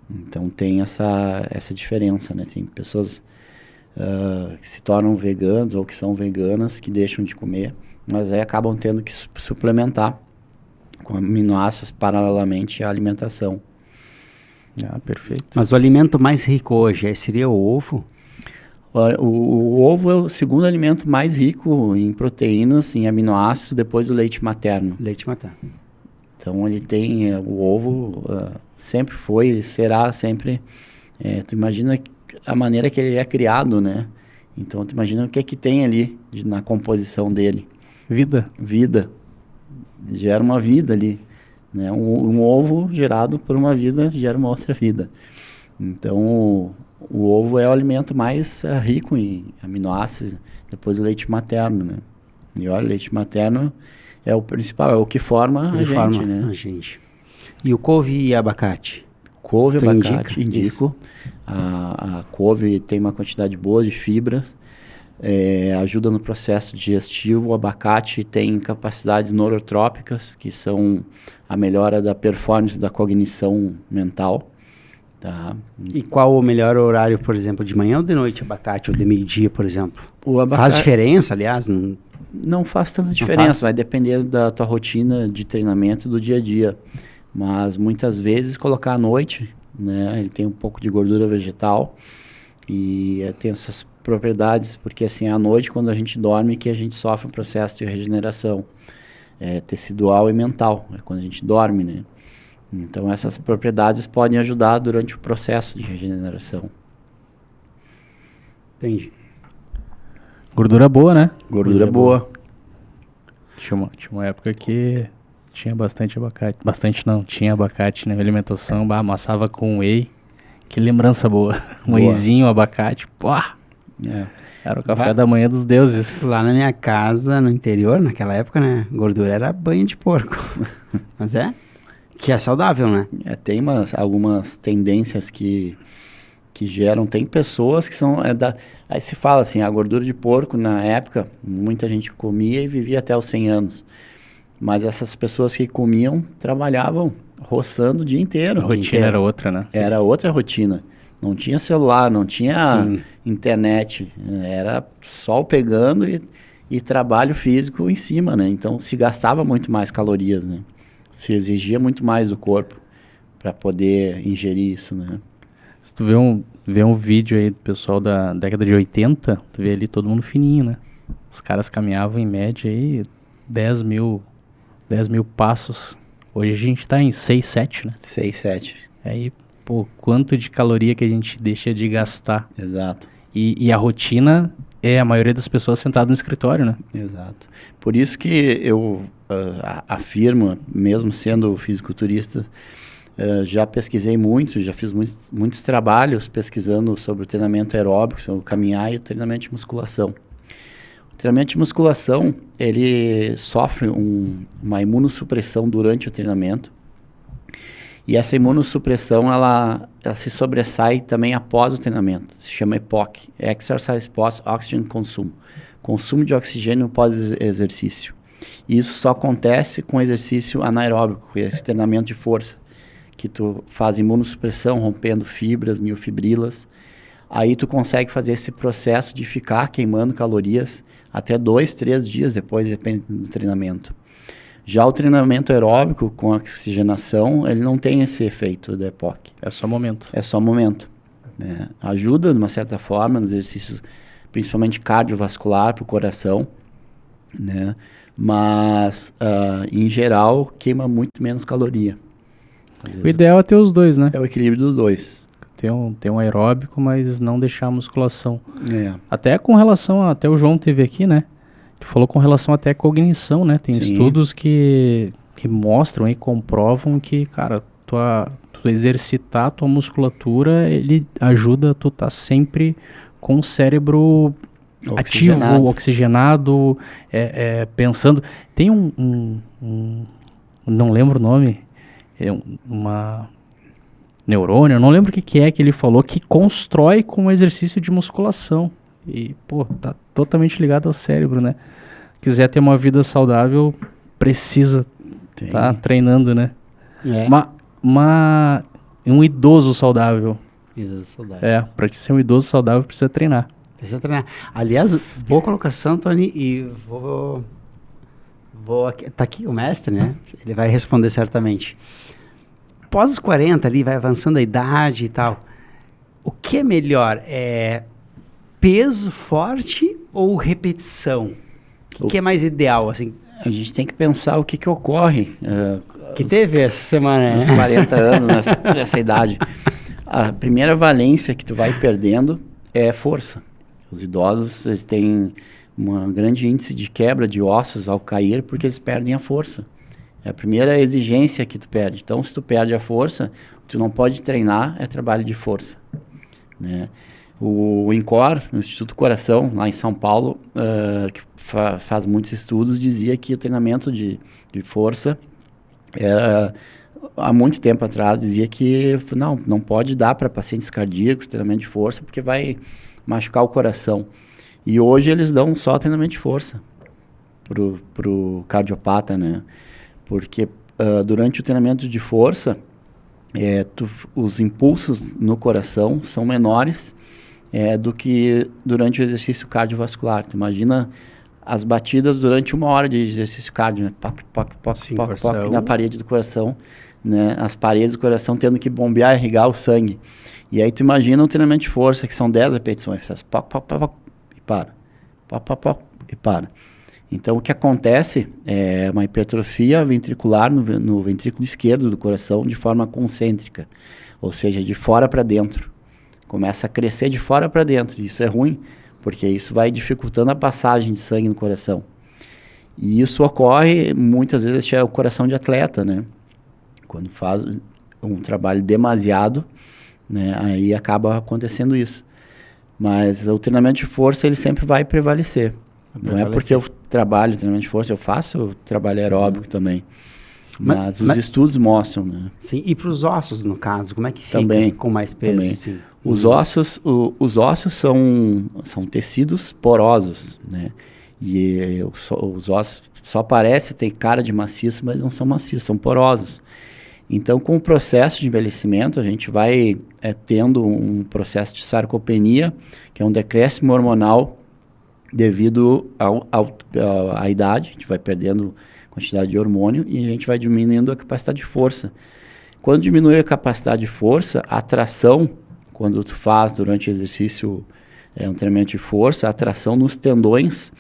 Então tem essa diferença, né? Tem pessoas que se tornam veganos ou que são veganas que deixam de comer, mas aí acabam tendo que suplementar com aminoácidos paralelamente à alimentação. Ah, perfeito. Mas o alimento mais rico hoje seria o ovo? O ovo é o segundo alimento mais rico em proteínas, em aminoácidos, depois do leite materno. Leite materno. Então ele tem, o ovo sempre foi, será sempre, tu imagina a maneira que ele é criado, né? Então tu imagina o que é que tem ali na composição dele. Vida. Gera uma vida ali, né? Um ovo gerado por uma vida gera uma outra vida. Então o ovo é o alimento mais rico em aminoácidos, depois do leite materno, né? E olha, o leite materno é o principal, é o que forma a gente, né? A gente. E o couve e abacate? Couve e abacate, indico. A couve tem uma quantidade boa de fibras, ajuda no processo digestivo. O abacate tem capacidades neurotrópicas, que são a melhora da performance da cognição mental. Tá? E qual o melhor horário, por exemplo, de manhã ou de noite, abacate, ou de meio-dia, por exemplo? O abacate faz diferença, aliás? Não faz tanta diferença, vai depender da tua rotina de treinamento do dia a dia. Mas muitas vezes colocar à noite, né? Ele tem um pouco de gordura vegetal e tem essas propriedades, porque assim, à noite, quando a gente dorme, que a gente sofre um processo de regeneração tecidual e mental, é quando a gente dorme, né? Então essas propriedades podem ajudar durante o processo de regeneração. Entendi. Gordura boa, né? Gordura boa. Tinha uma época que tinha bastante abacate. Bastante não, tinha abacate na minha alimentação. Amassava com whey. Que lembrança boa. Um wheyzinho, abacate. Pô! Era o café da manhã dos deuses. Lá na minha casa, no interior, naquela época, né? Gordura era banho de porco. Mas que é saudável, né? Tem algumas tendências que geram, tem pessoas que são, aí se fala assim, a gordura de porco na época, muita gente comia e vivia até os 100 anos, mas essas pessoas que comiam, trabalhavam roçando o dia inteiro. A rotina era outra, né? Era outra rotina, não tinha celular, não tinha internet, era sol pegando e trabalho físico em cima, né? Então se gastava muito mais calorias, né? Se exigia muito mais do corpo para poder ingerir isso, né? Se tu vê um vídeo aí do pessoal da década de 80, tu vê ali todo mundo fininho, né? Os caras caminhavam em média aí 10 mil passos. Hoje a gente tá em 6, 7, né? 6, 7. Aí, quanto de caloria que a gente deixa de gastar. Exato. E a rotina é a maioria das pessoas sentada no escritório, né? Exato. Por isso que eu afirmo, mesmo sendo fisiculturista, Já pesquisei muito, já fiz muitos trabalhos pesquisando sobre o treinamento aeróbico, sobre o caminhar e o treinamento de musculação. O treinamento de musculação, ele sofre uma imunossupressão durante o treinamento. E essa imunossupressão, ela se sobressai também após o treinamento. Se chama EPOC, Exercise Post Oxygen Consumo. Consumo de oxigênio pós-exercício. E isso só acontece com exercício anaeróbico, esse treinamento de força, que tu faz imunossupressão, rompendo fibras, miofibrilas. Aí tu consegue fazer esse processo de ficar queimando calorias até 2, 3 dias depois, depende do treinamento. Já o treinamento aeróbico com oxigenação, ele não tem esse efeito do EPOC. É só momento. É só momento. Né? Ajuda, de uma certa forma, nos exercícios, principalmente cardiovascular, para o coração, né? Mas, em geral, queima muito menos caloria. O ideal é ter os dois, né? É o equilíbrio dos dois. Ter um aeróbico, mas não deixar a musculação. É. Até com relação, até o João teve aqui, né? Ele falou com relação até à cognição, né? Tem Sim. estudos que mostram e comprovam que, cara, tu exercitar a tua musculatura, ele ajuda tu tá sempre com o cérebro ativo, oxigenado, pensando. Tem não lembro o nome, uma neurônio, não lembro o que é que ele falou, que constrói com o exercício de musculação. E, pô, tá totalmente ligado ao cérebro, né? Quiser ter uma vida saudável, precisa tá treinando, né? Um idoso saudável. Idoso saudável. Pra te ser um idoso saudável, precisa treinar. Precisa treinar. Aliás, boa colocação, Tony, e vou aqui, tá aqui o mestre, né? Ele vai responder certamente. Após os 40 ali, vai avançando a idade e tal, o que é melhor? Peso forte ou repetição? O que é mais ideal, assim? A gente tem que pensar o que ocorre. Que teve essa semana, nos né? 40 anos, nessa idade. A primeira valência que tu vai perdendo é força. Os idosos, eles têm um grande índice de quebra de ossos ao cair porque eles perdem a força. É a primeira exigência que tu perde. Então, se tu perde a força, tu não pode treinar, é trabalho de força, né? O INCOR, no Instituto Coração, lá em São Paulo, que faz muitos estudos, dizia que o treinamento de força era, há muito tempo atrás, dizia que não pode dar para pacientes cardíacos treinamento de força porque vai machucar o coração. E hoje eles dão só treinamento de força pro cardiopata, né? Porque durante o treinamento de força, os impulsos no coração são menores do que durante o exercício cardiovascular. Tu imagina as batidas durante 1 hora de exercício cardio, né? Poc, poc, poc, Sim, poc, poc, na parede do coração, né? As paredes do coração tendo que bombear e irrigar o sangue. E aí tu imagina um treinamento de força, que são 10 repetições, faz poc, poc, poc, poc, e para. Poc, poc, poc, e para. Então, o que acontece é uma hipertrofia ventricular no ventrículo esquerdo do coração de forma concêntrica, ou seja, de fora para dentro. Começa a crescer de fora para dentro. Isso é ruim, porque isso vai dificultando a passagem de sangue no coração. E isso ocorre, muitas vezes, é o coração de atleta, né? Quando faz um trabalho demasiado, né? Aí acaba acontecendo isso. Mas o treinamento de força, ele sempre vai prevalecer. Não é porque eu trabalho treinamento de força, eu faço trabalho aeróbico também. Mas os estudos mostram, né? Sim, e para os ossos, no caso, como é que fica também, com mais peso? Também. Assim? Os ossos são tecidos porosos, né? E os ossos só parecem ter cara de maciço, mas não são maciços, são porosos. Então, com o processo de envelhecimento, a gente vai tendo um processo de sarcopenia, que é um decréscimo hormonal devido à idade. A gente vai perdendo quantidade de hormônio e a gente vai diminuindo a capacidade de força. Quando diminui a capacidade de força, a atração, quando tu faz durante o exercício um treinamento de força, a atração nos tendões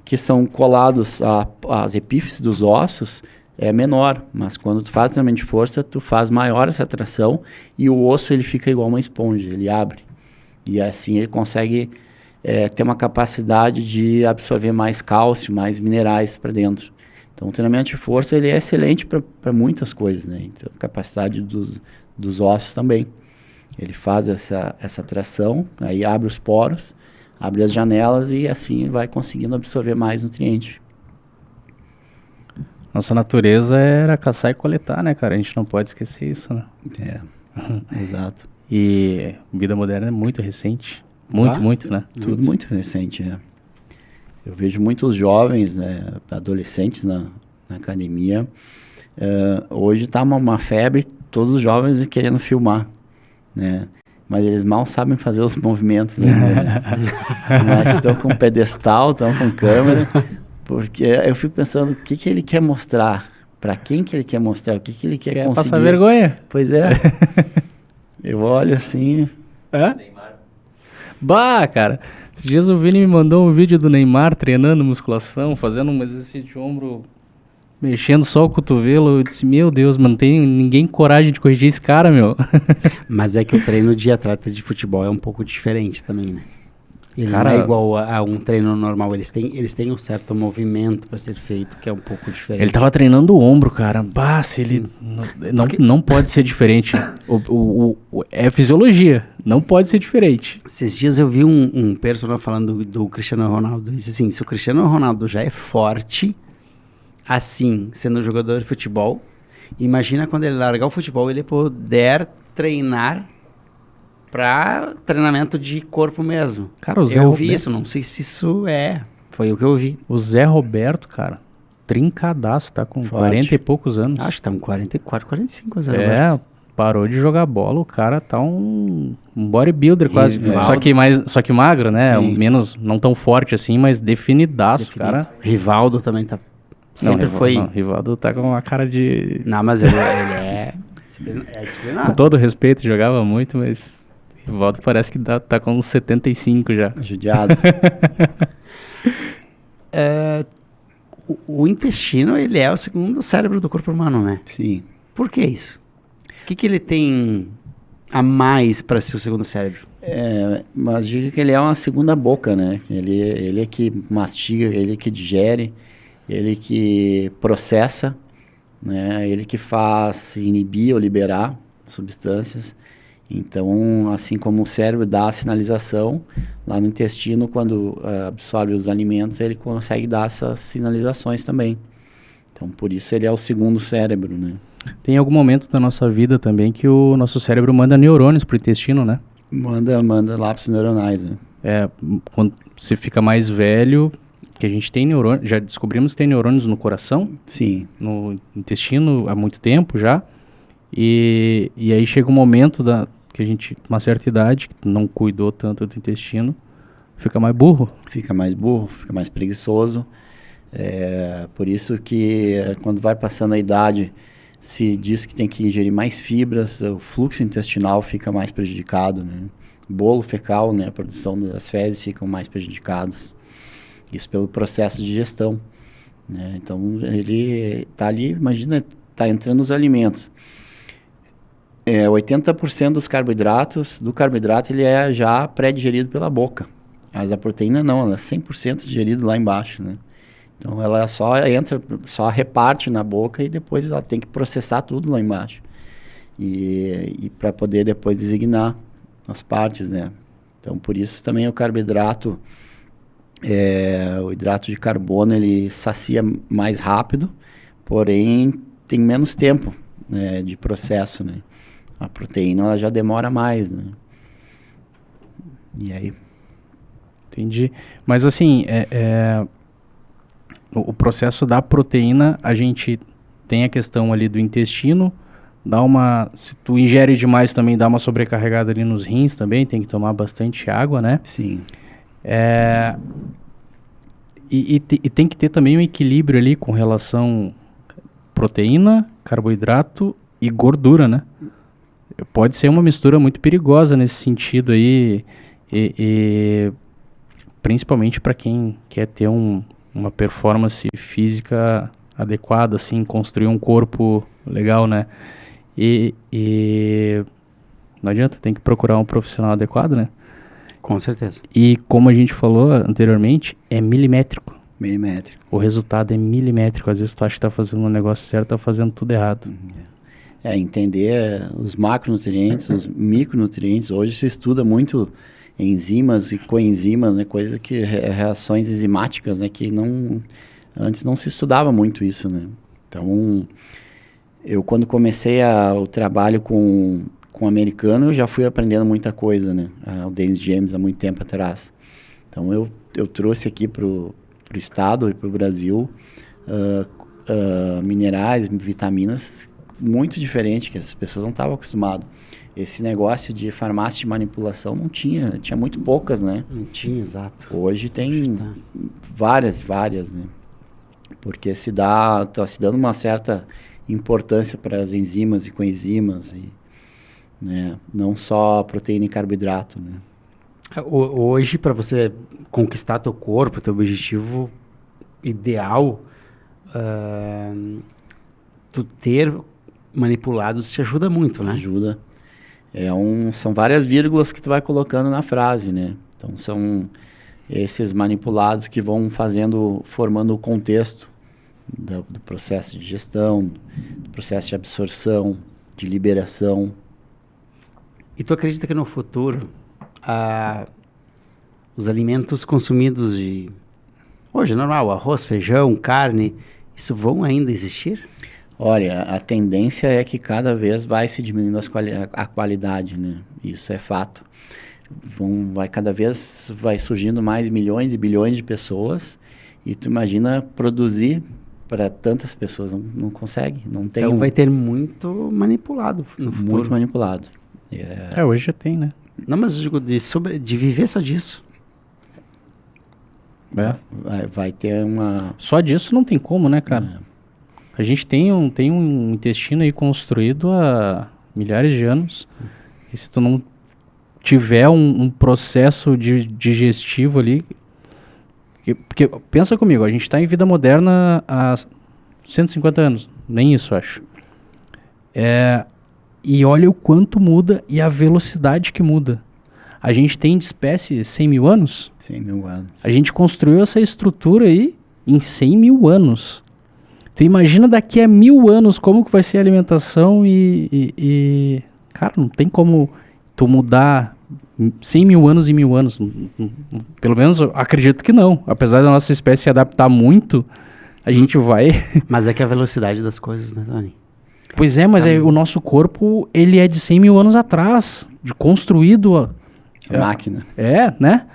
que são colados às epífises dos ossos é menor, mas quando tu faz treinamento de força, tu faz maior essa atração e o osso ele fica igual uma esponja, ele abre. E assim ele consegue ter uma capacidade de absorver mais cálcio, mais minerais para dentro. Então, o treinamento de força ele é excelente para muitas coisas, né? Então, a capacidade dos ossos também. Ele faz essa tração, aí abre os poros, abre as janelas e assim vai conseguindo absorver mais nutriente. Nossa natureza era caçar e coletar, né, cara? A gente não pode esquecer isso, né? Exato. E vida moderna é muito recente. Muito, né? Tudo muito recente, Eu vejo muitos jovens, né, adolescentes na academia. Hoje está uma febre, todos os jovens querendo filmar, né? Mas eles mal sabem fazer os movimentos, né? Mas estão com pedestal, estão com câmera, porque eu fico pensando o que ele quer mostrar, para quem que ele quer mostrar, o que ele quer conseguir. Passar vergonha? Pois é. Eu olho assim... Neymar. Bah, cara, esses dias o Vini me mandou um vídeo do Neymar treinando musculação, fazendo um exercício de ombro, mexendo só o cotovelo. Eu disse, meu Deus, mano, não tem ninguém coragem de corrigir esse cara, meu. Mas é que o treino de atleta de futebol é um pouco diferente também, né? Ele Cara, não é igual a um treino normal, eles têm um certo movimento para ser feito, que é um pouco diferente. Ele tava treinando o ombro, cara. Bah, se ele... Não pode ser diferente. É fisiologia, não pode ser diferente. Esses dias eu vi um personal falando do Cristiano Ronaldo. Disse assim, se o Cristiano Ronaldo já é forte, assim, sendo jogador de futebol, imagina quando ele largar o futebol, ele puder treinar para treinamento de corpo mesmo. Cara, o Zé Eu vi Roberto- isso, não sei se isso foi o que eu vi. O Zé Roberto, cara, trincadaço, tá com Forte. 40 e poucos anos. Acho que tá com 44, 45 anos. Parou de jogar bola, o cara tá um bodybuilder quase. Rivaldo. Só que magro, né? Sim. Menos, não tão forte assim, mas definidaço, cara. Rivaldo também tá. Sempre foi. Não, Rivaldo tá com uma cara de... Não, mas ele é disciplinado. Com todo respeito, jogava muito, mas... Rivaldo parece que tá com uns 75 já. Judiado. O intestino, ele é o segundo cérebro do corpo humano, né? Sim. Por que isso? O que ele tem a mais para ser o segundo cérebro? Mas diga que ele é uma segunda boca, né? Ele é que mastiga, ele é que digere, ele que processa, né? Ele que faz inibir ou liberar substâncias. Então, assim como o cérebro dá a sinalização, lá no intestino, quando absorve os alimentos, ele consegue dar essas sinalizações também. Então, por isso ele é o segundo cérebro, né? Tem algum momento da nossa vida também que o nosso cérebro manda neurônios pro intestino, né? Manda lápis neuronais, né? Quando você fica mais velho, que a gente tem neurônios, já descobrimos que tem neurônios no coração, Sim. no intestino há muito tempo já, e aí chega um momento que a gente, com uma certa idade, que não cuidou tanto do intestino, fica mais burro. Fica mais burro, fica mais preguiçoso. Por isso que quando vai passando a idade, se diz que tem que ingerir mais fibras, o fluxo intestinal fica mais prejudicado, né? Bolo fecal, né? A produção das fezes ficam mais prejudicados. Isso pelo processo de digestão, né? Então ele está ali, imagina, está entrando os alimentos. 80% dos carboidratos, ele é já pré-digerido pela boca. Mas a proteína não, ela é 100% digerido lá embaixo, né? Então ela só reparte na boca e depois ela tem que processar tudo lá embaixo. E para poder depois designar as partes, né? Então por isso também o carboidrato, o hidrato de carbono, ele sacia mais rápido, porém tem menos tempo, né, de processo, né? A proteína ela já demora mais, né? E aí? Entendi. Mas assim, o processo da proteína, a gente tem a questão ali do intestino, se tu ingere demais também dá uma sobrecarregada ali nos rins também, tem que tomar bastante água, né? Sim. E tem que ter também um equilíbrio ali com relação proteína, carboidrato e gordura, né? Pode ser uma mistura muito perigosa nesse sentido aí, e principalmente para quem quer ter uma performance física adequada, assim, construir um corpo legal, né? E não adianta, tem que procurar um profissional adequado, né? Com certeza. E como a gente falou anteriormente, é milimétrico. Milimétrico. O resultado é milimétrico. Às vezes tu acha que tá fazendo um negócio certo, tá fazendo tudo errado. Entender os macronutrientes, os micronutrientes. Hoje se estuda muito enzimas e coenzimas, né? Coisas que reações enzimáticas, né? Que antes não se estudava muito isso, né? Então, eu quando comecei o trabalho com americano, eu já fui aprendendo muita coisa, né? O Dennis James há muito tempo atrás. Então, eu trouxe aqui pro estado e pro Brasil minerais, vitaminas muito diferentes, que as pessoas não estavam acostumadas. Esse negócio de farmácia de manipulação não tinha muito poucas, né? Não tinha, exato. Hoje tem várias, né? Porque tá se dando uma certa importância para as enzimas e coenzimas, né? Não só proteína e carboidrato, né? Hoje, para você conquistar teu corpo, teu objetivo ideal, tu ter manipulados te ajuda muito, né? Ajuda. São várias vírgulas que tu vai colocando na frase, né? Então, são esses manipulados que vão formando o contexto do processo de gestão, do processo de absorção, de liberação. E tu acredita que no futuro os alimentos consumidos hoje, normal, arroz, feijão, carne, isso vão ainda existir? Olha, a tendência é que cada vez vai se diminuindo a qualidade, né? Isso é fato. Cada vez vai surgindo mais milhões e bilhões de pessoas e tu imagina produzir para tantas pessoas, não consegue, não tem. Então vai ter muito manipulado no futuro. Muito manipulado. Hoje já tem, né? Não, mas eu digo de viver só disso. Vai ter uma... Só disso não tem como, né, cara? A gente tem um intestino aí construído há milhares de anos. E se tu não tiver um processo digestivo ali... Porque pensa comigo, a gente está em vida moderna há 150 anos. Nem isso, acho. E olha o quanto muda e a velocidade que muda. A gente tem de espécie 100 mil anos? 100 mil anos. A gente construiu essa estrutura aí em 100 mil anos. Tu imagina daqui a 1000 anos como que vai ser a alimentação e... Cara, não tem como tu mudar 100 mil anos em 1000 anos. Pelo menos eu acredito que não. Apesar da nossa espécie se adaptar muito, a gente vai... Mas é que a velocidade das coisas, né, Tony? Pois é, mas o nosso corpo, ele é de 100 mil anos atrás, construído... A máquina. Né?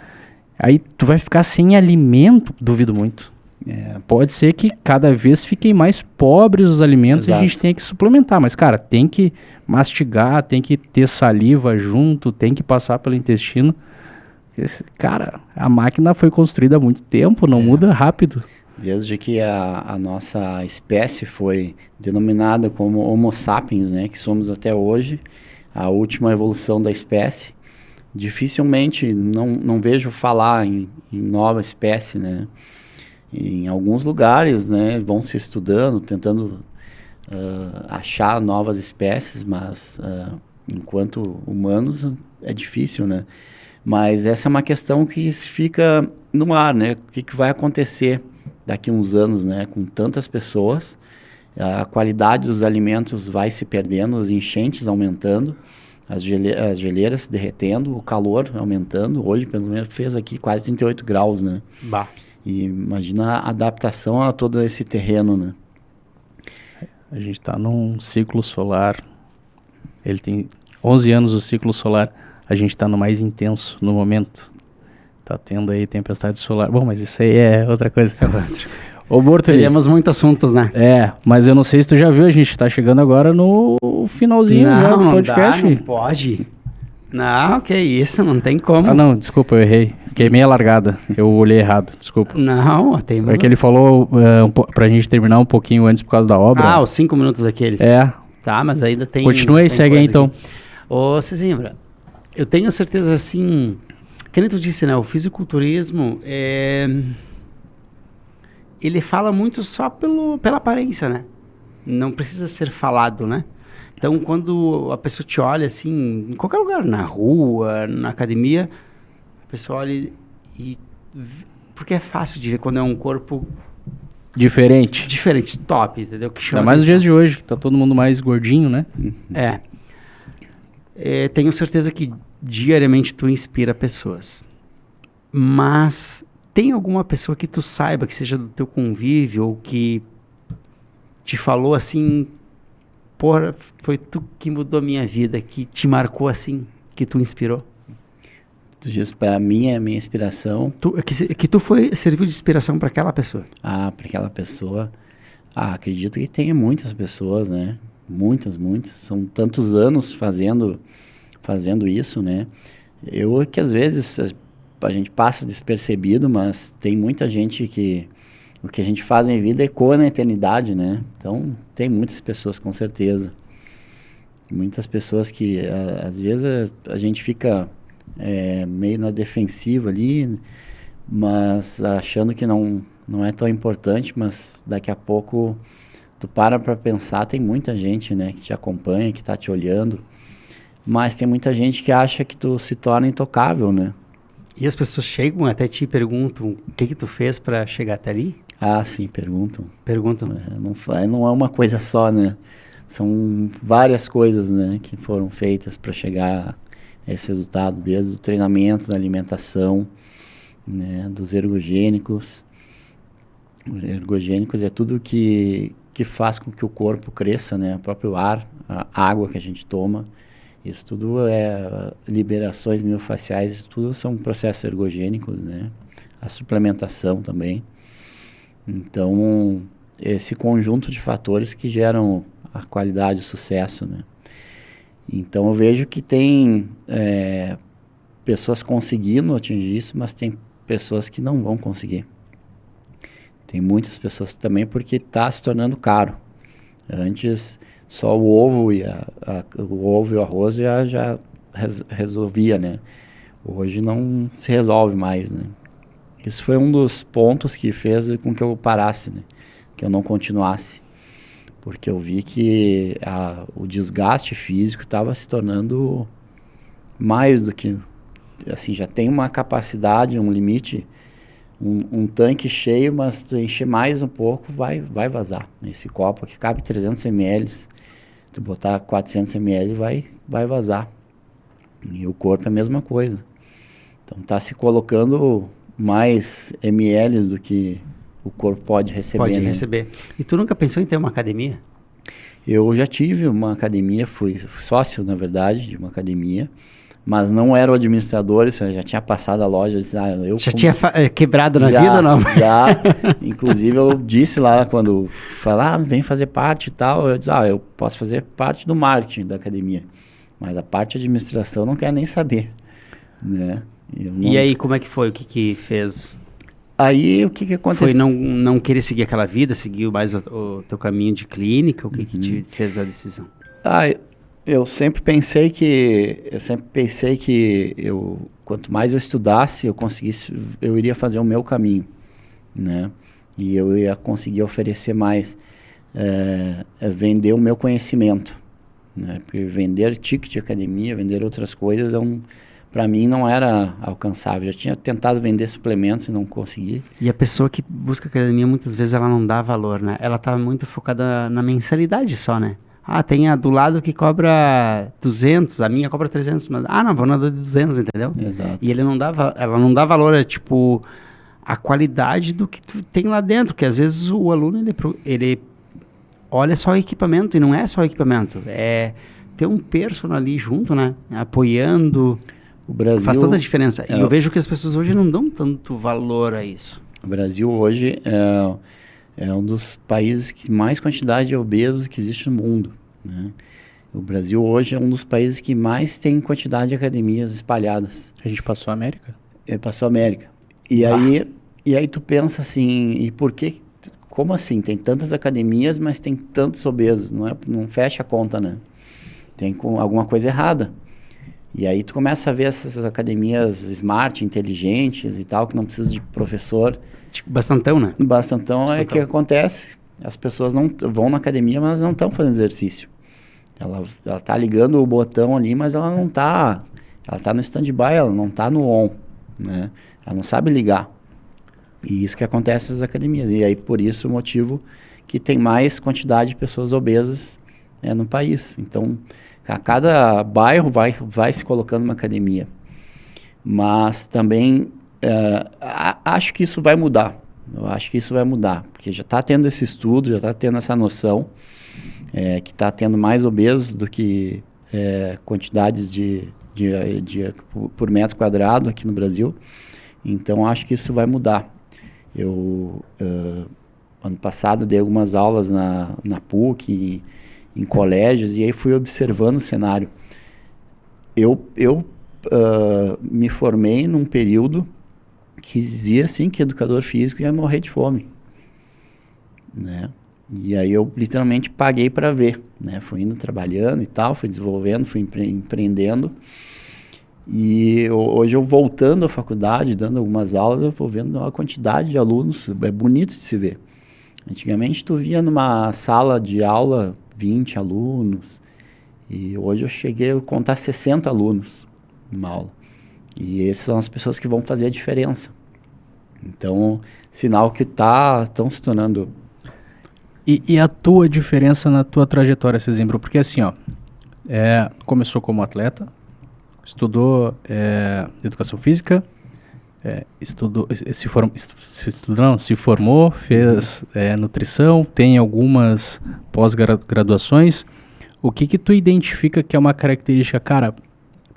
Aí tu vai ficar sem alimento, duvido muito. Pode ser que cada vez fiquem mais pobres os alimentos. Exato. E a gente tenha que suplementar. Mas, cara, tem que mastigar, tem que ter saliva junto, tem que passar pelo intestino. Cara, a máquina foi construída há muito tempo, não muda rápido. Desde que a nossa espécie foi denominada como Homo sapiens, né, que somos até hoje, a última evolução da espécie, dificilmente não vejo falar em nova espécie, né? Em alguns lugares, né, vão se estudando, tentando achar novas espécies, mas enquanto humanos é difícil, né? Mas essa é uma questão que fica no ar, né? O que vai acontecer daqui a uns anos, né? Com tantas pessoas, a qualidade dos alimentos vai se perdendo, as enchentes aumentando, as geleiras se derretendo, o calor aumentando. Hoje, pelo menos, fez aqui quase 38 graus, né? Bah. E imagina a adaptação a todo esse terreno, né? A gente está num ciclo solar, ele tem 11 anos o ciclo solar, a gente está no mais intenso no momento. Tá tendo aí tempestade solar. Bom, mas isso aí é outra coisa. Ô, Bortoli, teríamos muitos assuntos, né? Mas eu não sei se tu já viu, a gente tá chegando agora no finalzinho já do podcast. Não pode. Não, que isso, não tem como. Não, desculpa, eu errei. Fiquei meia largada. Eu olhei errado, desculpa. Não, tem... É que ele falou pra gente terminar um pouquinho antes por causa da obra. Os 5 minutos aqueles. Tá, mas ainda tem... Continua aí, segue aí então. Ô, Cezimbra, eu tenho certeza, assim... Que nem tu disse, né? O fisiculturismo, ele fala muito só pela aparência, né? Não precisa ser falado, né? Então, quando a pessoa te olha, assim, em qualquer lugar, na rua, na academia, a pessoa olha e porque é fácil de ver quando é um corpo Diferente. diferente, top, entendeu? Que chama Ainda mais nos atenção. dias de hoje, que tá todo mundo mais gordinho, né? Tenho certeza que diariamente tu inspira pessoas. Mas tem alguma pessoa que tu saiba, que seja do teu convívio, ou que te falou assim, porra, foi tu que mudou a minha vida, que te marcou assim, que tu inspirou? Tu diz pra mim, a minha inspiração, Que tu serviu de inspiração para aquela pessoa. para aquela pessoa. Acredito que tenha muitas pessoas, né? Muitas. São tantos anos fazendo isso, né? Eu que às vezes a gente passa despercebido, mas tem muita gente que o que a gente faz em vida ecoa na eternidade, né? Então, tem muitas pessoas, com certeza. Muitas pessoas que, às vezes, a gente fica meio na defensiva ali, mas achando que não é tão importante, mas daqui a pouco tu para pensar, tem muita gente, né, que te acompanha, que tá te olhando, mas tem muita gente que acha que tu se torna intocável, né? E as pessoas chegam até ti e perguntam o que tu fez para chegar até ali? Sim, perguntam. Perguntam. Não é uma coisa só, né? São várias coisas, né, que foram feitas para chegar a esse resultado, desde o treinamento, da alimentação, né, dos ergogênicos. Os ergogênicos é tudo que faz com que o corpo cresça, né? O próprio ar, a água que a gente toma, isso tudo é liberações miofaciais, isso tudo são processos ergogênicos, né? A suplementação também. Então, esse conjunto de fatores que geram a qualidade, o sucesso, né? Então, eu vejo que tem pessoas conseguindo atingir isso, mas tem pessoas que não vão conseguir. Tem muitas pessoas também porque está se tornando caro. Antes, só o ovo e o ovo e o arroz já resolvia, né? Hoje não se resolve mais, né? Isso foi um dos pontos que fez com que eu parasse, né? Que eu não continuasse. Porque eu vi que o desgaste físico estava se tornando mais do que... Assim, já tem uma capacidade, um limite, um tanque cheio, mas tu encher mais um pouco, vai vazar. Esse copo aqui cabe 300 ml, tu botar 400 ml, vai vazar. E o corpo é a mesma coisa. Então tá se colocando mais ml do que o corpo pode receber. Pode né? receber. E tu nunca pensou em ter uma academia? Eu já tive uma academia, fui sócio, na verdade, de uma academia, mas não era o administrador, isso eu já tinha passado a loja. Eu já tinha quebrado na vida ou não? Já, inclusive eu disse lá, quando falaram, vem fazer parte e tal, eu disse, eu posso fazer parte do marketing da academia, mas a parte de administração eu não quero nem saber, né? E aí, como é que foi? O que fez? Aí, o que aconteceu? Foi não querer seguir aquela vida, seguir mais o teu caminho de clínica? O que te fez a decisão? Eu sempre pensei que quanto mais eu estudasse, eu iria fazer o meu caminho, né? E eu ia conseguir oferecer mais, vender o meu conhecimento, né? Porque vender ticket de academia, vender outras coisas, para mim não era alcançável. Já tinha tentado vender suplementos e não consegui. E a pessoa que busca academia, muitas vezes ela não dá valor, né? Ela tá muito focada na mensalidade só, né? Tem a do lado que cobra 200, a minha cobra 300, mas não, vou na de 200, entendeu? Exato. E ela não dá valor, tipo, a qualidade do que tu tem lá dentro, que às vezes o aluno, ele olha só o equipamento, e não é só o equipamento, é ter um personal ali junto, né? Apoiando, o Brasil faz toda a diferença. E eu vejo que as pessoas hoje não dão tanto valor a isso. O Brasil hoje é um dos países que mais quantidade de obesos que existe no mundo, né? O Brasil hoje é um dos países que mais tem quantidade de academias espalhadas. A gente passou a América? Passou a América. E aí tu pensa assim, e por que, como assim? Tem tantas academias, mas tem tantos obesos, não fecha a conta, né? Tem alguma coisa errada. E aí tu começa a ver essas academias smart, inteligentes e tal, que não precisam de professor. Tipo Bastantão, né? Bastantão é que acontece. As pessoas não vão na academia, mas não estão fazendo exercício. Ela tá ligando o botão ali, mas ela não tá... Ela tá no stand-by, ela não tá no on, né? Ela não sabe ligar. E isso que acontece nas academias. E aí, por isso, o motivo que tem mais quantidade de pessoas obesas no país. Então, a cada bairro vai se colocando uma academia. Mas também acho que isso vai mudar. Eu acho que isso vai mudar, porque já está tendo esse estudo, já está tendo essa noção que está tendo mais obesos do que quantidades por metro quadrado aqui no Brasil. Então, acho que isso vai mudar. Eu, ano passado, dei algumas aulas na PUC, em colégios, e aí fui observando o cenário. Eu me formei num período que dizia assim que educador físico ia morrer de fome, né? E aí eu literalmente paguei para ver, né? Fui indo trabalhando e tal, fui desenvolvendo, fui empreendendo. E hoje eu voltando à faculdade, dando algumas aulas, eu vou vendo a quantidade de alunos, é bonito de se ver. Antigamente tu via numa sala de aula 20 alunos, e hoje eu cheguei a contar 60 alunos numa aula. E essas são as pessoas que vão fazer a diferença. Então, sinal que estão se tornando... E a tua diferença na tua trajetória, Sesimbro? Porque assim, começou como atleta, estudou educação física, se formou, fez nutrição, tem algumas pós-graduações. O que tu identifica que é uma característica, cara,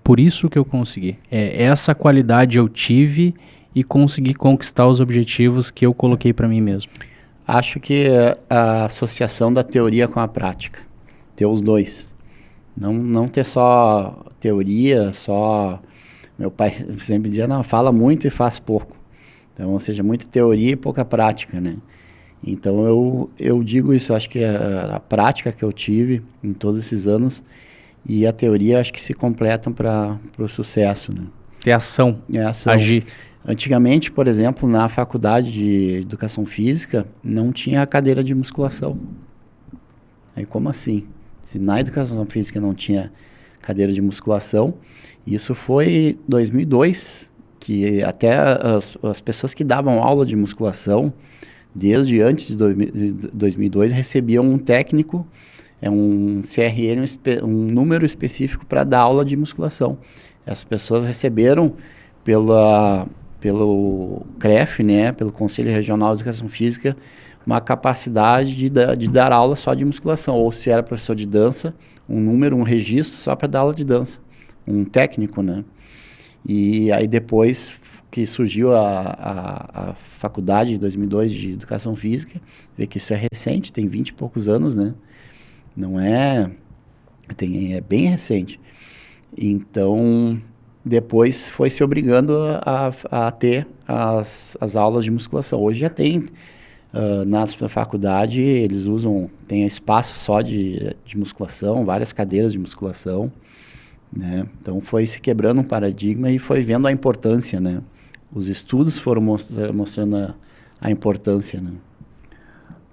por isso que eu consegui? Essa qualidade eu tive e consegui conquistar os objetivos que eu coloquei para mim mesmo. Acho que a associação da teoria com a prática, ter os dois. Não ter só teoria, só... Meu pai sempre dizia, não, fala muito e faz pouco. Então, ou seja, muita teoria e pouca prática, né? Então, eu digo isso, acho que a prática que eu tive em todos esses anos e a teoria, acho que se completam para o sucesso, né? Ter ação, agir. Antigamente, por exemplo, na faculdade de educação física, não tinha cadeira de musculação. Aí, como assim? Se na educação física não tinha cadeira de musculação, isso foi 2002, que até as pessoas que davam aula de musculação, desde antes de 2002, recebiam um técnico, um CRN, um número específico para dar aula de musculação. As pessoas receberam pelo CREF, né, pelo Conselho Regional de Educação Física, uma capacidade de dar aula só de musculação, ou se era professor de dança, um registro só para dar aula de dança, um técnico, né? E aí depois que surgiu a faculdade de 2002 de Educação Física, vê que isso é recente, tem 20 e poucos anos, né? Não é... é bem recente. Então, depois foi se obrigando a ter as aulas de musculação. Hoje já tem... na faculdade eles tem espaço só de musculação, várias cadeiras de musculação, né? Então foi se quebrando um paradigma e foi vendo a importância, né? Os estudos foram mostrando a importância, né?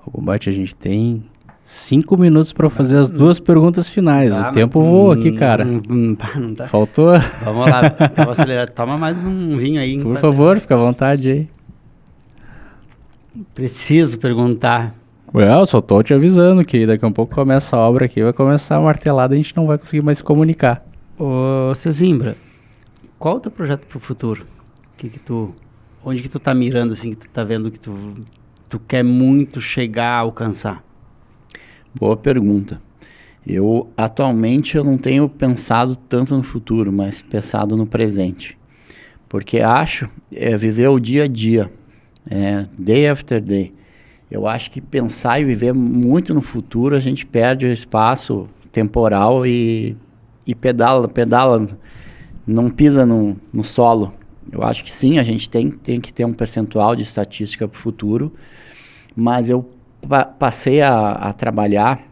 O combate, a gente tem 5 minutos para fazer as duas perguntas finais. O tempo voa aqui, cara. Não tá. Faltou? Vamos lá, então acelerar. Toma mais um vinho aí. Por favor, fica à vontade aí. Preciso perguntar. Eu só tô te avisando que daqui a um pouco começa a obra aqui, vai começar a martelada e a gente não vai conseguir mais se comunicar. Ô, Sesimbra, qual é o teu projeto pro futuro? Onde que tu tá mirando, assim, que tu tá vendo que tu quer muito chegar a alcançar? Boa pergunta. Atualmente, eu não tenho pensado tanto no futuro, mas pensado no presente. Porque acho viver o dia a dia. Day after day. Eu acho que pensar e viver muito no futuro, a gente perde o espaço temporal e pedala, não pisa no solo. Eu acho que sim, a gente tem que ter um percentual de estatística para o futuro, mas eu passei a trabalhar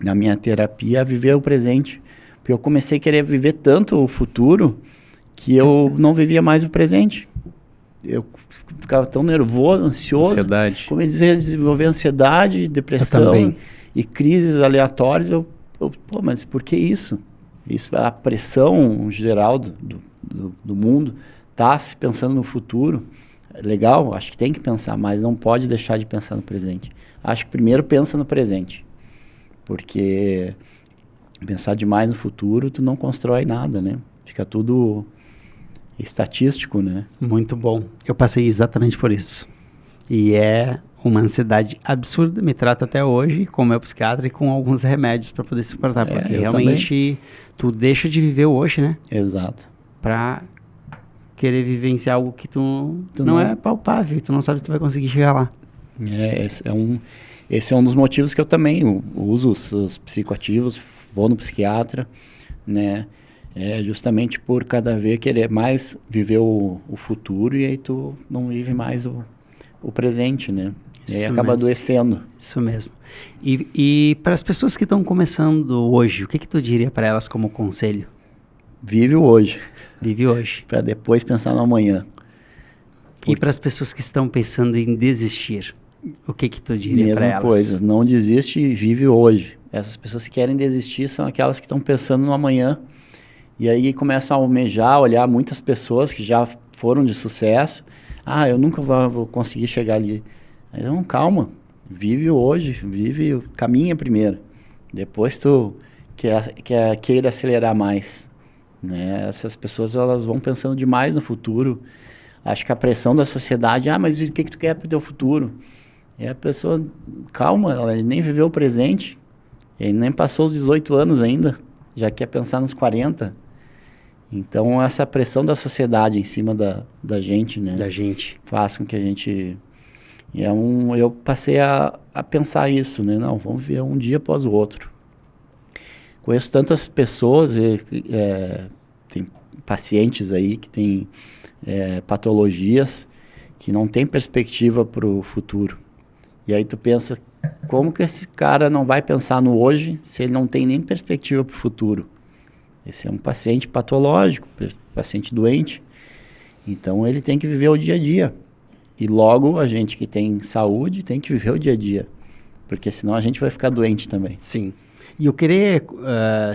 na minha terapia, a viver o presente, porque eu comecei a querer viver tanto o futuro que eu não vivia mais o presente. Eu ficava tão nervoso, ansioso. Ansiedade. Comecei a desenvolver ansiedade, depressão e crises aleatórias. Pô, mas por que isso? A pressão geral do mundo, tá se pensando no futuro. legal, acho que tem que pensar, mas não pode deixar de pensar no presente. Acho que primeiro pensa no presente, porque pensar demais no futuro, tu não constrói nada, né? Fica tudo estatístico, né? Muito bom. Eu passei exatamente por isso. E é uma ansiedade absurda, me trato até hoje com o meu psiquiatra e com alguns remédios para poder suportar, porque eu realmente tu deixa de viver hoje, né? Exato. Pra querer vivenciar algo que tu não é palpável, tu não sabe se tu vai conseguir chegar lá. Esse é um dos motivos que eu também uso os psicoativos, vou no psiquiatra, né? Justamente por cada vez querer mais viver o futuro, e aí tu não vive mais o presente, né? E aí acaba adoecendo. Isso mesmo. E para as pessoas que estão começando hoje, o que tu diria para elas como conselho? Vive o hoje. Vive hoje. Para depois pensar no amanhã. E para as pessoas que estão pensando em desistir, o que tu diria para elas? Mesma coisa, não desiste e vive hoje. Essas pessoas que querem desistir são aquelas que estão pensando no amanhã. E aí começam a almejar, olhar muitas pessoas que já foram de sucesso. Eu nunca vou conseguir chegar ali. Então, calma, vive hoje, caminha primeiro. Depois tu queira acelerar mais. Né? Essas pessoas, elas vão pensando demais no futuro. Acho que a pressão da sociedade, mas o que tu quer pro teu futuro? E a pessoa, calma, ela nem viveu o presente. Ele nem passou os 18 anos ainda, já quer pensar nos 40. Então, essa pressão da sociedade em cima da gente, né? Da gente. Faz com que a gente... eu passei a pensar isso, né? Não, vamos ver um dia após o outro. Conheço tantas pessoas, tem pacientes aí que têm patologias que não têm perspectiva para o futuro. E aí tu pensa, como que esse cara não vai pensar no hoje se ele não tem nem perspectiva para o futuro? Esse é um paciente patológico, paciente doente. Então ele tem que viver o dia a dia. E logo a gente que tem saúde tem que viver o dia a dia. Porque senão a gente vai ficar doente também. Sim. E eu querer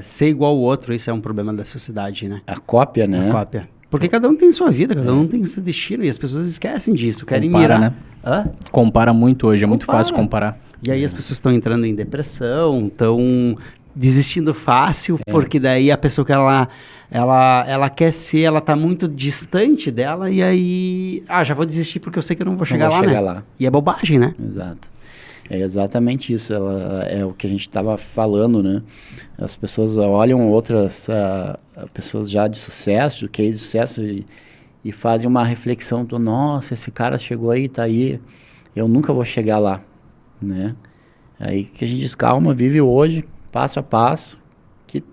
ser igual ao outro, isso é um problema da sociedade, né? A cópia, né? A cópia. Porque cada um tem sua vida, cada um tem seu destino, e as pessoas esquecem disso, querem mirar. Né? Compara muito hoje, é muito fácil comparar. E aí as pessoas estão entrando em depressão, estão desistindo fácil, porque daí a pessoa que ela quer ser, ela tá muito distante dela, e aí, já vou desistir porque eu sei que eu não vou chegar lá, né? E é bobagem, né? Exato. É exatamente isso, é o que a gente estava falando, né? As pessoas olham outras pessoas já de sucesso, de case de sucesso, e fazem uma reflexão, nossa, esse cara chegou aí, tá aí, eu nunca vou chegar lá, né? Aí que a gente diz, calma, vive hoje, passo a passo, que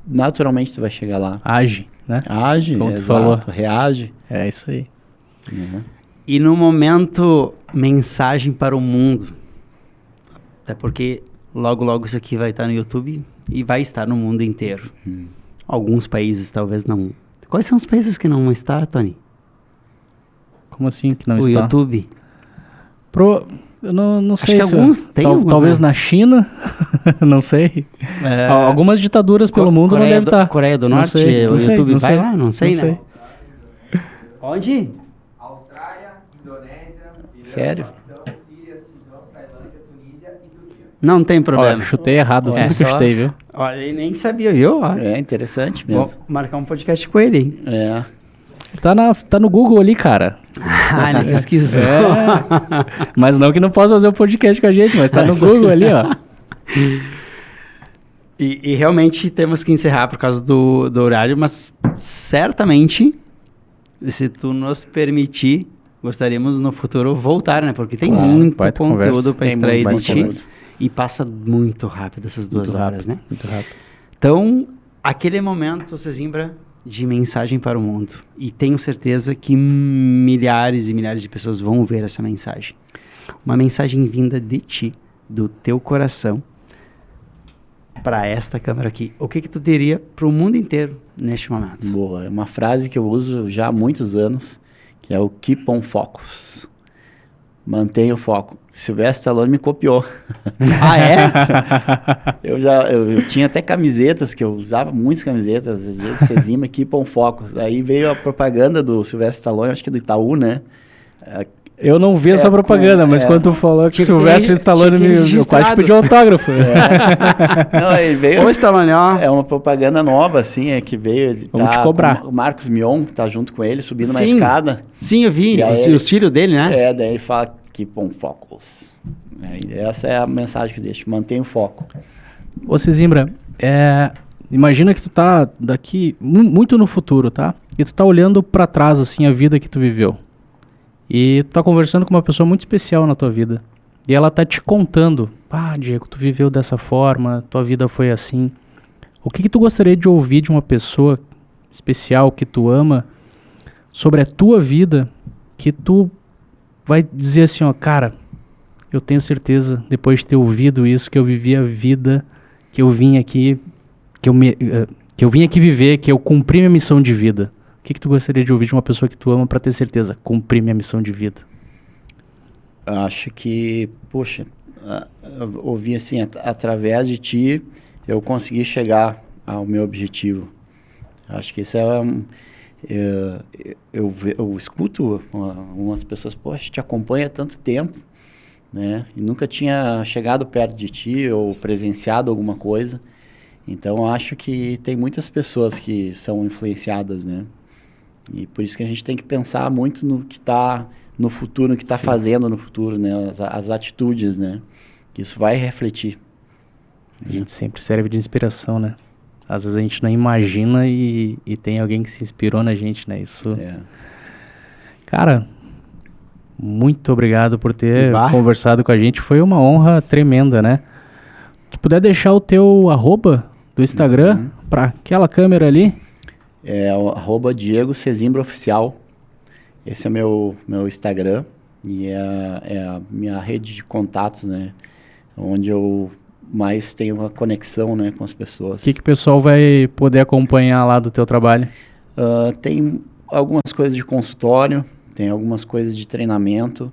naturalmente tu vai chegar lá. Age, né? Age, como tu falou. Reage. É isso aí. Uhum. E no momento, mensagem para o mundo. Até porque logo isso aqui vai estar no YouTube e vai estar no mundo inteiro. Alguns países talvez não. Quais são os países que não estão, Tony? Como assim que não está? O YouTube? Eu não sei. Acho que alguns tem. Talvez na China, não sei. Algumas ditaduras pelo mundo não devem estar. Coreia do Norte, o YouTube vai lá? Não sei, né? Onde? Austrália, Indonésia, Irã, Sério? Paquistão, Síria, Sudão, Tailândia, Tunísia e Turquia. Não tem problema. Chutei errado tudo que eu chutei, viu? Olha, ele nem sabia, viu? É interessante mesmo. Vou marcar um podcast com ele, hein? Tá no Google ali, cara. Ele pesquisou. Mas não que não possa fazer o podcast com a gente, mas tá no Google ali, ó. E realmente temos que encerrar por causa do horário, mas certamente, se tu nos permitir, gostaríamos no futuro voltar, né? Porque tem muito conteúdo para extrair de ti. E passa muito rápido essas 2 horas, né? Muito rápido. Então, aquele momento, Cezimbra, de mensagem para o mundo. E tenho certeza que milhares e milhares de pessoas vão ver essa mensagem. Uma mensagem vinda de ti, do teu coração, para esta câmera aqui. O que tu diria para o mundo inteiro neste momento? Boa, é uma frase que eu uso já há muitos anos, que é o Keep on Focus. Mantenha o foco. Sylvester Stallone me copiou. Eu tinha até camisetas, que eu usava muitas camisetas, às vezes Cezimbra, Keep on Focus. Aí veio a propaganda do Sylvester Stallone, acho que do Itaú, né? Eu não vi essa propaganda, mas quando tu falou que o Sylvester Stallone, eu quase pedi autógrafo. Não, ele veio... Ô, Stallone, ó. É uma propaganda nova, assim, que veio... Ele Vamos te cobrar. O Marcos Mion, que tá junto com ele, subindo na Sim. escada. Sim, eu vi. E aí Os filhos dele, né? Daí ele fala, keep on focus. E essa é a mensagem que deixa, mantenha o foco. Ô, Sesimbra, imagina que tu tá daqui muito no futuro, tá? E tu tá olhando pra trás, assim, a vida que tu viveu. E tu tá conversando com uma pessoa muito especial na tua vida. E ela tá te contando, Diego, tu viveu dessa forma, tua vida foi assim. O que tu gostaria de ouvir de uma pessoa especial que tu ama sobre a tua vida, que tu vai dizer assim, ó, cara, eu tenho certeza, depois de ter ouvido isso, que eu vivi a vida que eu vim aqui, que eu vim aqui viver, que eu cumpri minha missão de vida. O que tu gostaria de ouvir de uma pessoa que tu ama pra ter certeza? Cumprir minha missão de vida. Acho que, poxa, ouvir assim, através de ti, eu consegui chegar ao meu objetivo. Acho que isso eu escuto umas pessoas, poxa, te acompanha há tanto tempo, né? E nunca tinha chegado perto de ti ou presenciado alguma coisa. Então, acho que tem muitas pessoas que são influenciadas, né? E por isso que a gente tem que pensar muito no que está no futuro, no que está fazendo no futuro, né? As atitudes, né? Isso vai refletir. A gente sempre serve de inspiração, né? Às vezes a gente não imagina e tem alguém que se inspirou na gente, né? Isso... Cara, muito obrigado por ter conversado com a gente. Foi uma honra tremenda, né? Se puder deixar o teu @do Instagram para aquela câmera ali. É o @Diego Sesimbra Oficial. Esse é meu Instagram e é a minha rede de contatos, né? Onde eu mais tenho uma conexão, né, com as pessoas. O que o pessoal vai poder acompanhar lá do teu trabalho? Tem algumas coisas de consultório, tem algumas coisas de treinamento,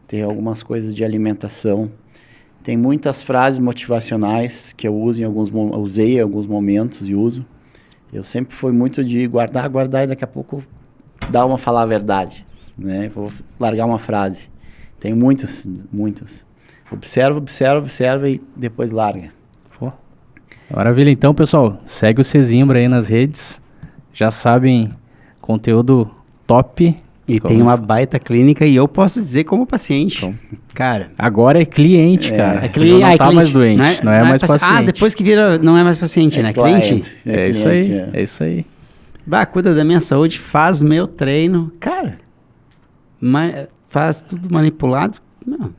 tem algumas coisas de alimentação. Tem muitas frases motivacionais que eu uso usei em alguns momentos e uso. Eu sempre fui muito de guardar e daqui a pouco falar a verdade, né? Vou largar uma frase. Tem muitas. Observa e depois larga. Pô. Maravilha. Então, pessoal, segue o Sesimbra aí nas redes. Já sabem, conteúdo top. E tem uma baita clínica e eu posso dizer como paciente. Então, cara. Agora é cliente, cara. É cliente. Não tá mais doente, não é mais paciente. Depois que vira, não é mais paciente, né? Cliente. É isso aí, é isso aí. Cuida da minha saúde, faz meu treino. Cara, faz tudo manipulado. Não.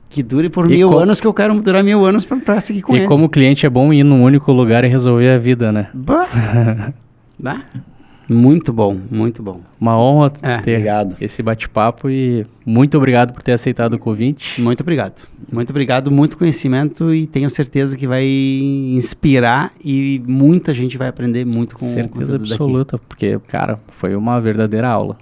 Que dure por 1000 anos, que eu quero durar 1000 anos pra seguir com ele. E como cliente é bom ir num único lugar e resolver a vida, né? Dá. Muito bom, muito bom. Uma honra ter obrigado. Esse bate-papo e muito obrigado por ter aceitado o convite. Muito obrigado. Muito obrigado, muito conhecimento e tenho certeza que vai inspirar e muita gente vai aprender muito com certeza absoluta, porque, cara, foi uma verdadeira aula.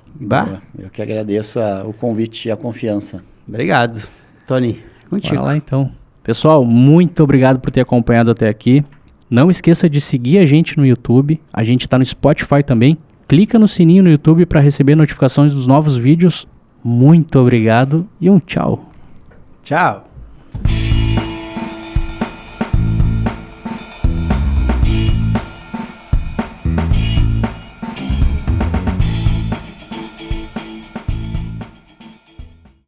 Eu que agradeço o convite e a confiança. Obrigado. Tony, contigo. Bora lá então. Pessoal, muito obrigado por ter acompanhado até aqui. Não esqueça de seguir a gente no YouTube, a gente está no Spotify também. Clica no sininho no YouTube para receber notificações dos novos vídeos. Muito obrigado e um tchau. Tchau.